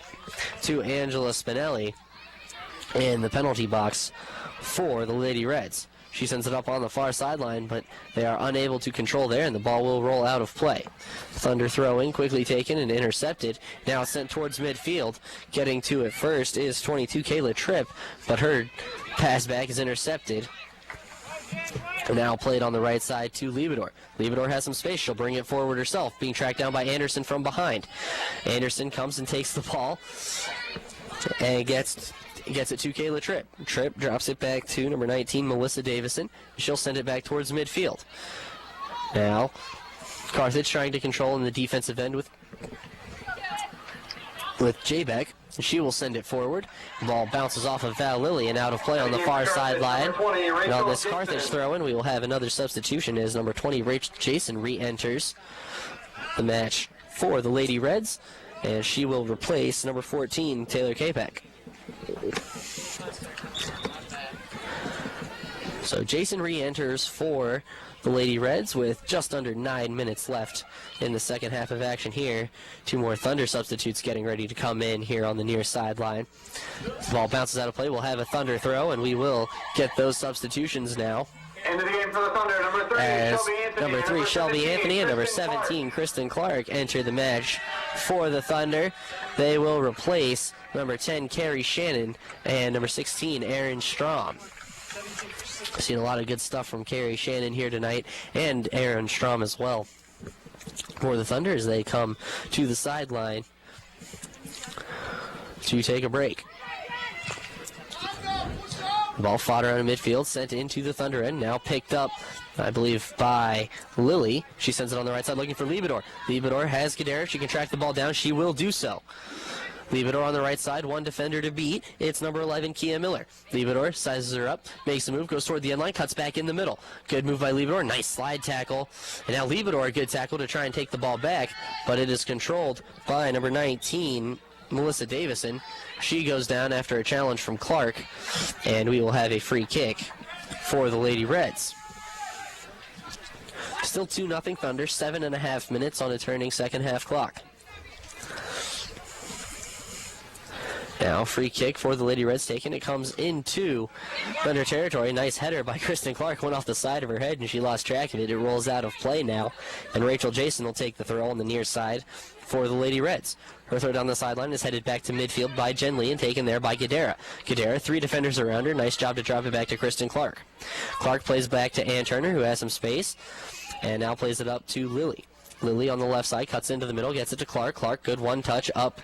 to Angela Spinelli in the penalty box for the Lady Reds. She sends it up on the far sideline, but they are unable to control there, and the ball will roll out of play. Thunder throw in, quickly taken and intercepted. Now sent towards midfield. Getting to it first is 22, Kayla Tripp, but her pass back is intercepted. Now played on the right side to Liebedor. Liebedor has some space. She'll bring it forward herself, being tracked down by Anderson from behind. Anderson comes and takes the ball and gets it to Kayla Tripp. Tripp drops it back to number 19, Melissa Davison. She'll send it back towards midfield. Now, Carthage trying to control in the defensive end with J-Beck. She will send it forward. The ball bounces off of Val Lilly and out of play on the far sideline. And on this Carthage throw-in, we will have another substitution as number 20, Rachel Jason, re-enters the match for the Lady Reds. And she will replace number 14, Taylor Capek. So Jason re-enters for the Lady Reds with just under 9 minutes left in the second half of action here. 2 more Thunder substitutes getting ready to come in here on the near sideline. The ball bounces out of play. We'll have a Thunder throw, and we will get those substitutions now. Into the game for the Thunder, number 3, Shelby Anthony, and number 17, Kristen Clark, enter the match for the Thunder. They will replace number 10, Carrie Shannon, and number 16, Aaron Strom. Seen a lot of good stuff from Carrie Shannon here tonight, and Aaron Strom as well. For the Thunder as they come to the sideline to take a break. Ball fought around in midfield, sent into the Thunder end, now picked up, I believe, by Lily. She sends it on the right side looking for Liebedor. Liebedor has Gadara. She can track the ball down. She will do so. Liebedor on the right side, one defender to beat. It's number 11, Kia Miller. Liebedor sizes her up, makes a move, goes toward the end line, cuts back in the middle. Good move by Liebedor, nice slide tackle. And now Liebedor, a good tackle to try and take the ball back, but it is controlled by number 19, Melissa Davison. She goes down after a challenge from Clark, and we will have a free kick for the Lady Reds. Still 2-0 Thunder, 7.5 minutes on a turning second half clock. Now, free kick for the Lady Reds taken. It comes into Thunder territory. Nice header by Kristen Clark. Went off the side of her head, and she lost track of it. It rolls out of play now, and Rachel Jason will take the throw on the near side for the Lady Reds. Her throw down the sideline is headed back to midfield by Jen Lee and taken there by Gadara. Gadara, 3 defenders around her. Nice job to drop it back to Kristen Clark. Clark plays back to Ann Turner, who has some space, and now plays it up to Lily. Lily on the left side cuts into the middle, gets it to Clark. Clark, good one touch up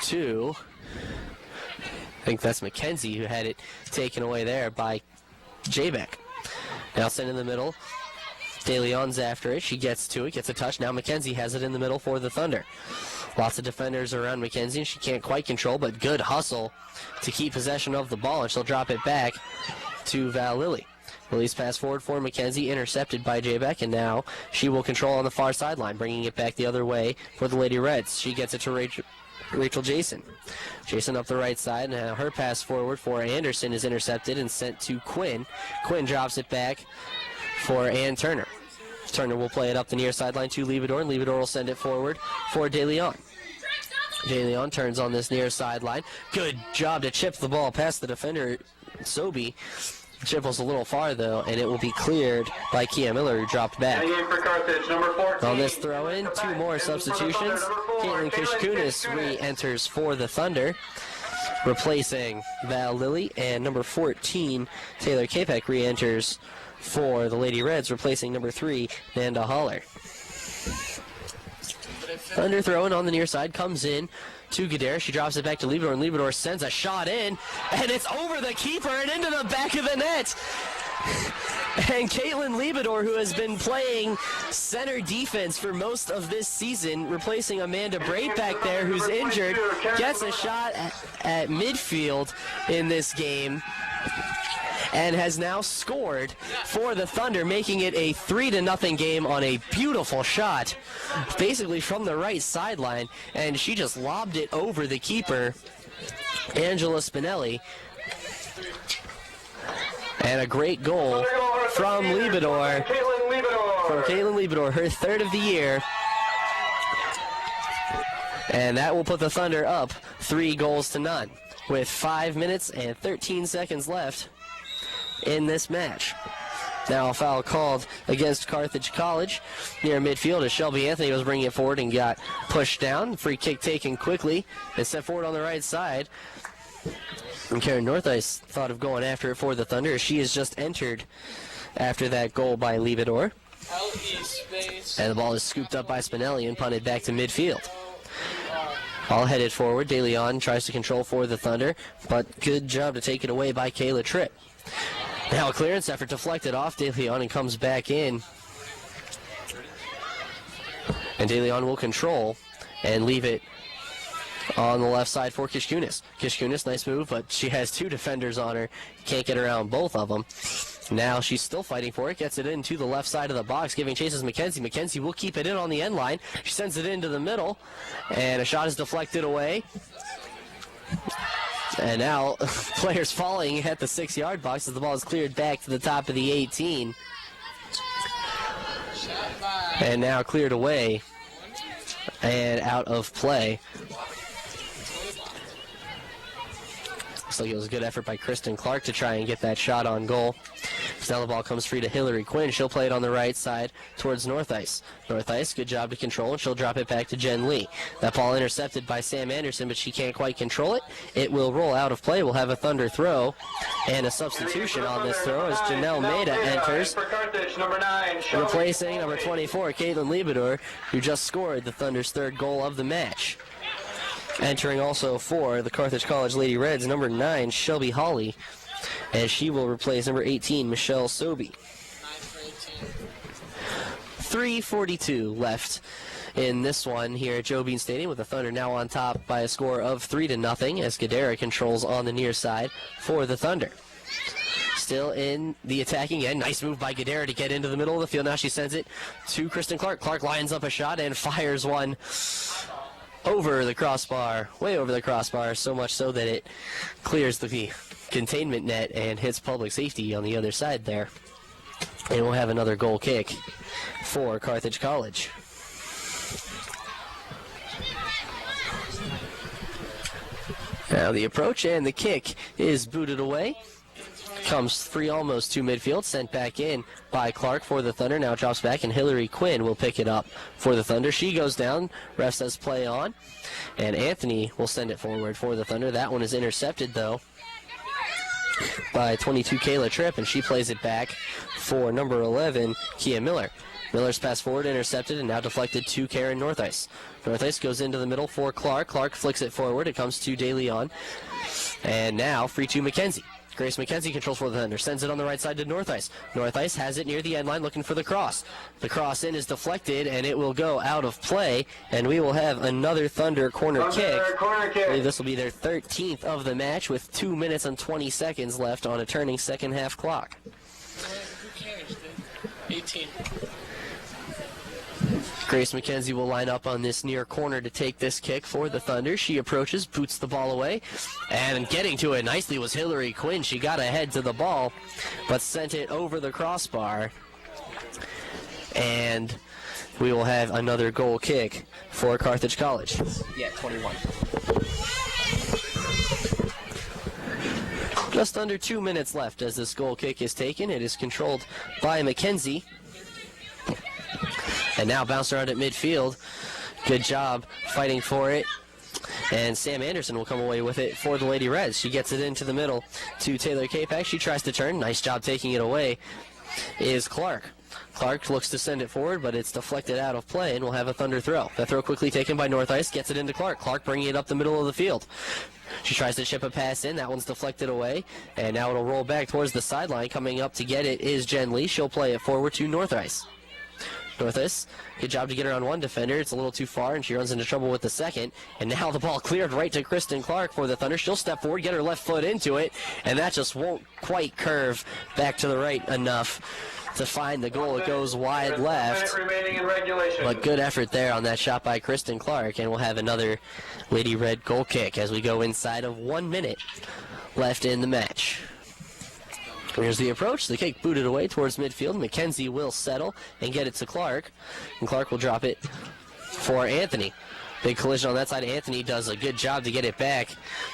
to, I think that's Mackenzie, who had it taken away there by Jaybeck. Now sent in the middle. De Leon's after it. She gets to it, gets a touch. Now Mackenzie has it in the middle for the Thunder. Lots of defenders around Mackenzie, and she can't quite control, but good hustle to keep possession of the ball, and she'll drop it back to Val Lilly. Lily's pass forward for Mackenzie, intercepted by Jaybeck, and now she will control on the far sideline, bringing it back the other way for the Lady Reds. She gets it to Rachel Jason. Jason up the right side, and now her pass forward for Anderson is intercepted and sent to Quinn. Quinn drops it back for Ann Turner. Turner will play it up the near sideline to Leibador, and Leibador will send it forward for De Leon. De Leon turns on this near sideline. Good job to chip the ball past the defender, Sobe. Chip was a little far, though, and it will be cleared by Kia Miller, who dropped back. For Carthage, number 14. On this throw-in, 2 more substitutions. Caitlin Kishkunis re-enters for the Thunder, replacing Val Lilly, and number 14, Taylor Kapek, re-enters for the Lady Reds, replacing number 3, Nanda Holler. Thunder throw-in on the near side, comes in to Gadara. She drops it back to Leibador, and Leibador sends a shot in, and it's over the keeper and into the back of the net. And Caitlin Leibador, who has been playing center defense for most of this season, replacing Amanda Brate back there, who's injured, gets a shot at midfield in this game, and has now scored for the Thunder, making it a 3-0 game on a beautiful shot, basically from the right sideline, and she just lobbed it over the keeper, Angela Spinelli. And a great goal from Leibador, from Caitlin Leibador, her 3rd of the year. And that will put the Thunder up 3-0 with 5 minutes and 13 seconds left in this match. Now a foul called against Carthage College near midfield as Shelby Anthony was bringing it forward and got pushed down. Free kick taken quickly and set forward on the right side. And Karen Northice thought of going after it for the Thunder as she has just entered after that goal by Leibador. And the ball is scooped up by Spinelli and punted back to midfield. All headed forward. De Leon tries to control for the Thunder, but good job to take it away by Kayla Tripp. Now a clearance effort deflected off De Leon and comes back in. And De Leon will control and leave it on the left side for Kishkunis. Kishkunis, nice move, but she has 2 defenders on her. Can't get around both of them. Now she's still fighting for it. Gets it into the left side of the box, giving chases Mackenzie. Mackenzie will keep it in on the end line. She sends it into the middle, and a shot is deflected away. And now players falling at the 6-yard box as the ball is cleared back to the top of the 18. And now cleared away and out of play. Looks like it was a good effort by Kristen Clark to try and get that shot on goal. So now the ball comes free to Hillary Quinn. She'll play it on the right side towards Northice. Northice, good job to control, and she'll drop it back to Jen Lee. That ball intercepted by Sam Anderson, but she can't quite control it. It will roll out of play. We'll have a Thunder throw, and a substitution on this throw as Janelle Maida enters, replacing number 24, Caitlin Leibador, who just scored the Thunder's 3rd goal of the match. Entering also for the Carthage College Lady Reds, number 9, Shelby Hawley, as she will replace number 18, Michelle Sobe. 3:42 left in this one here at Joe Bean Stadium, with the Thunder now on top by a score of 3-0 as Gadara controls on the near side for the Thunder. Still in the attacking end. Nice move by Gadara to get into the middle of the field. Now she sends it to Kristen Clark. Clark lines up a shot and fires one over the crossbar, way over the crossbar, so much so that it clears the containment net and hits public safety on the other side there. And we'll have another goal kick for Carthage College. Now the approach and the kick is booted away. Comes free almost to midfield, sent back in by Clark for the Thunder. Now drops back, and Hillary Quinn will pick it up for the Thunder. She goes down. Ref says play on. And Anthony will send it forward for the Thunder. That one is intercepted, though, by 22 Kayla Tripp, and she plays it back for number 11, Kia Miller. Miller's pass forward intercepted and now deflected to Karen Northice. Northice goes into the middle for Clark. Clark flicks it forward. It comes to DeLeon. And now free to McKenzie. Grace McKenzie controls for the Thunder. Sends it on the right side to Northice. Northice has it near the end line looking for the cross. The cross in is deflected and it will go out of play. And we will have another Thunder corner kick. I believe this will be their 13th of the match with 2 minutes and 20 seconds left on a turning second half clock. Who cares, dude? 18. Grace McKenzie will line up on this near corner to take this kick for the Thunder. She approaches, boots the ball away, and getting to it nicely was Hillary Quinn. She got ahead to the ball, but sent it over the crossbar. And we will have another goal kick for Carthage College. Yeah, 21. Just under 2 minutes left as this goal kick is taken. It is controlled by McKenzie. And now bounced around at midfield. Good job fighting for it. And Sam Anderson will come away with it for the Lady Reds. She gets it into the middle to Taylor Capac. She tries to turn. Nice job taking it away is Clark. Clark looks to send it forward, but it's deflected out of play, and we'll have a Thunder throw. The throw quickly taken by Northice. Gets it into Clark. Clark bringing it up the middle of the field. She tries to chip a pass in. That one's deflected away. And now it'll roll back towards the sideline. Coming up to get it is Jen Lee. She'll play it forward to Northice. Northice, good job to get her on one defender. It's a little too far, and she runs into trouble with the second. And now the ball cleared right to Kristen Clark for the Thunder. She'll step forward, get her left foot into it, and that just won't quite curve back to the right enough to find the goal. It goes wide left. But good effort there on that shot by Kristen Clark, and we'll have another Lady Red goal kick as we go inside of 1 minute left in the match. Here's the approach. The kick booted away towards midfield. McKenzie will settle and get it to Clark. And Clark will drop it for Anthony. Big collision on that side. Anthony does a good job to get it back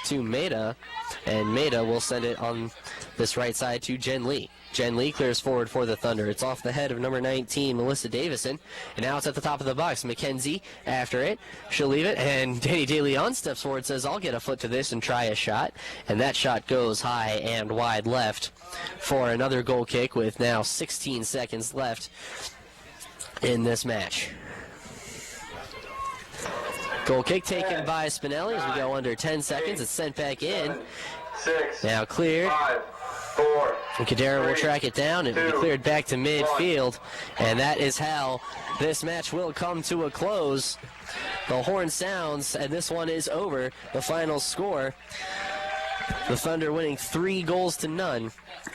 to Maida. And Maida will send it on this right side to Jen Lee. Jen Lee clears forward for the Thunder. It's off the head of number 19, Melissa Davison. And now it's at the top of the box. McKenzie after it. She'll leave it. And Danny DeLeon steps forward, says, I'll get a foot to this and try a shot. And that shot goes high and wide left for another goal kick with now 16 seconds left in this match. Goal kick taken by Spinelli as we go under 10 seconds. It's sent back in. Now cleared. And Kadera will track it down and be cleared back to midfield. And that is how this match will come to a close. The horn sounds, and this one is over. The final score, the Thunder winning 3-0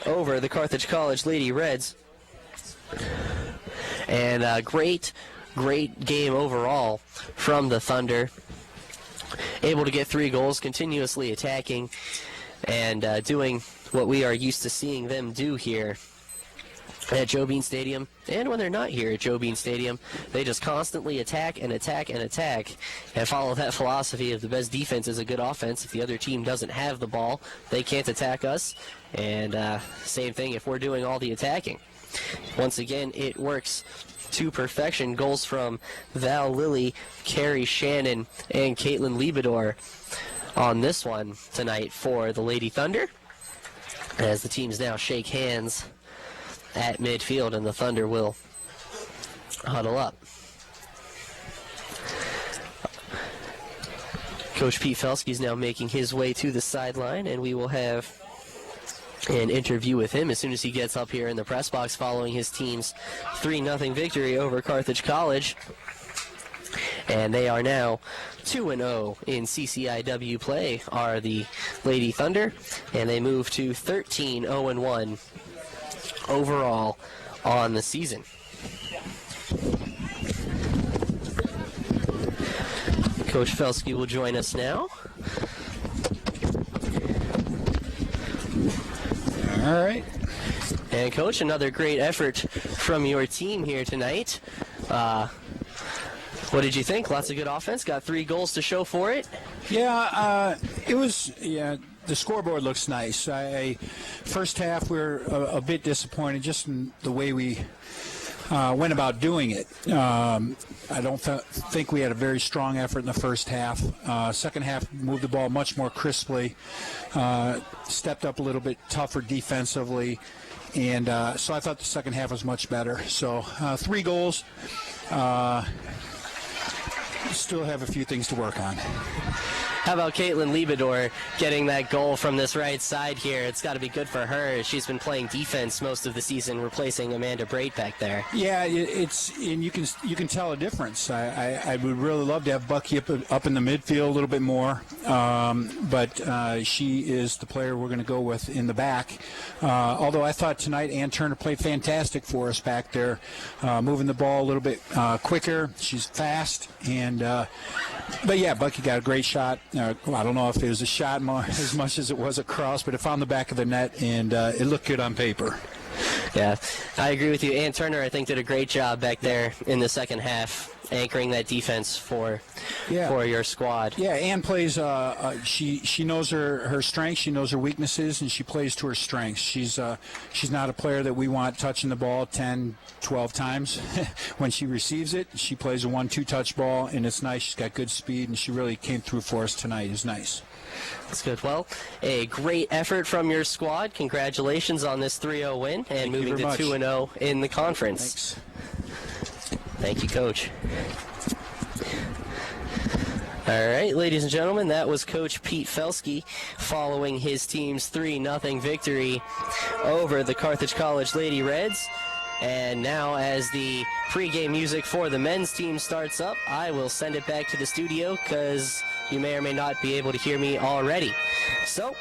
over the Carthage College Lady Reds. And great game overall from the Thunder. Able to get 3 goals, continuously attacking and doing what we are used to seeing them do here at Joe Bean Stadium. And when they're not here at Joe Bean Stadium, they just constantly attack and attack and attack and follow that philosophy of the best defense is a good offense. If the other team doesn't have the ball, they can't attack us. And same thing if we're doing all the attacking. Once again, it works to perfection. Goals from Val Lilly, Carrie Shannon, and Caitlin Liebador on this one tonight for the Lady Thunder, as the teams now shake hands at midfield and the Thunder will huddle up. Coach Pete Felski is now making his way to the sideline, and we will have an interview with him as soon as he gets up here in the press box following his team's 3-0 victory over Carthage College. And they are now 2-0 in CCIW play, are the Lady Thunder, and they move to 13-0-1 overall on the season. Coach Felsky will join us now. All right. And Coach, another great effort from your team here tonight. What did you think? Lots of good offense. Got 3 goals to show for it. Yeah, the scoreboard looks nice. First half, we were a bit disappointed just in the way we went about doing it. I don't think we had a very strong effort in the first half. Second half, moved the ball much more crisply, stepped up a little bit tougher defensively, and so I thought the second half was much better. So 3 goals. Still have a few things to work on. How about Caitlin Liebador getting that goal from this right side here? It's got to be good for her. She's been playing defense most of the season, replacing Amanda Brait back there. Yeah, and you can tell a difference. I would really love to have Bucky up in the midfield a little bit more, but she is the player we're going to go with in the back. Although I thought tonight Ann Turner played fantastic for us back there, moving the ball a little bit quicker. She's fast, and but yeah, Bucky got a great shot. I don't know if it was a shot as much as it was a cross, but it found the back of the net, and it looked good on paper. Yeah, I agree with you. Ann Turner, I think, did a great job back there in the second half, anchoring that defense for your squad. Yeah, Ann plays. She knows her strengths. She knows her weaknesses, and she plays to her strengths. She's not a player that we want touching the ball 10, 12 times. When she receives it, she plays a 1-2 touch ball, and it's nice. She's got good speed, and she really came through for us tonight. It's nice. That's good. Well, a great effort from your squad. Congratulations on this 3-0 win and moving to 2-0 in the conference. Thanks. Thank you, Coach. All right, ladies and gentlemen, that was Coach Pete Felsky following his team's 3-0 victory over the Carthage College Lady Reds. And now, as the pregame music for the men's team starts up, I will send it back to the studio because you may or may not be able to hear me already. So,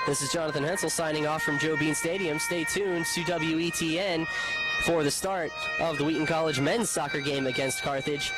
this is Jonathan Hensel signing off from Joe Bean Stadium. Stay tuned to WETN for the start of the Wheaton College men's soccer game against Carthage.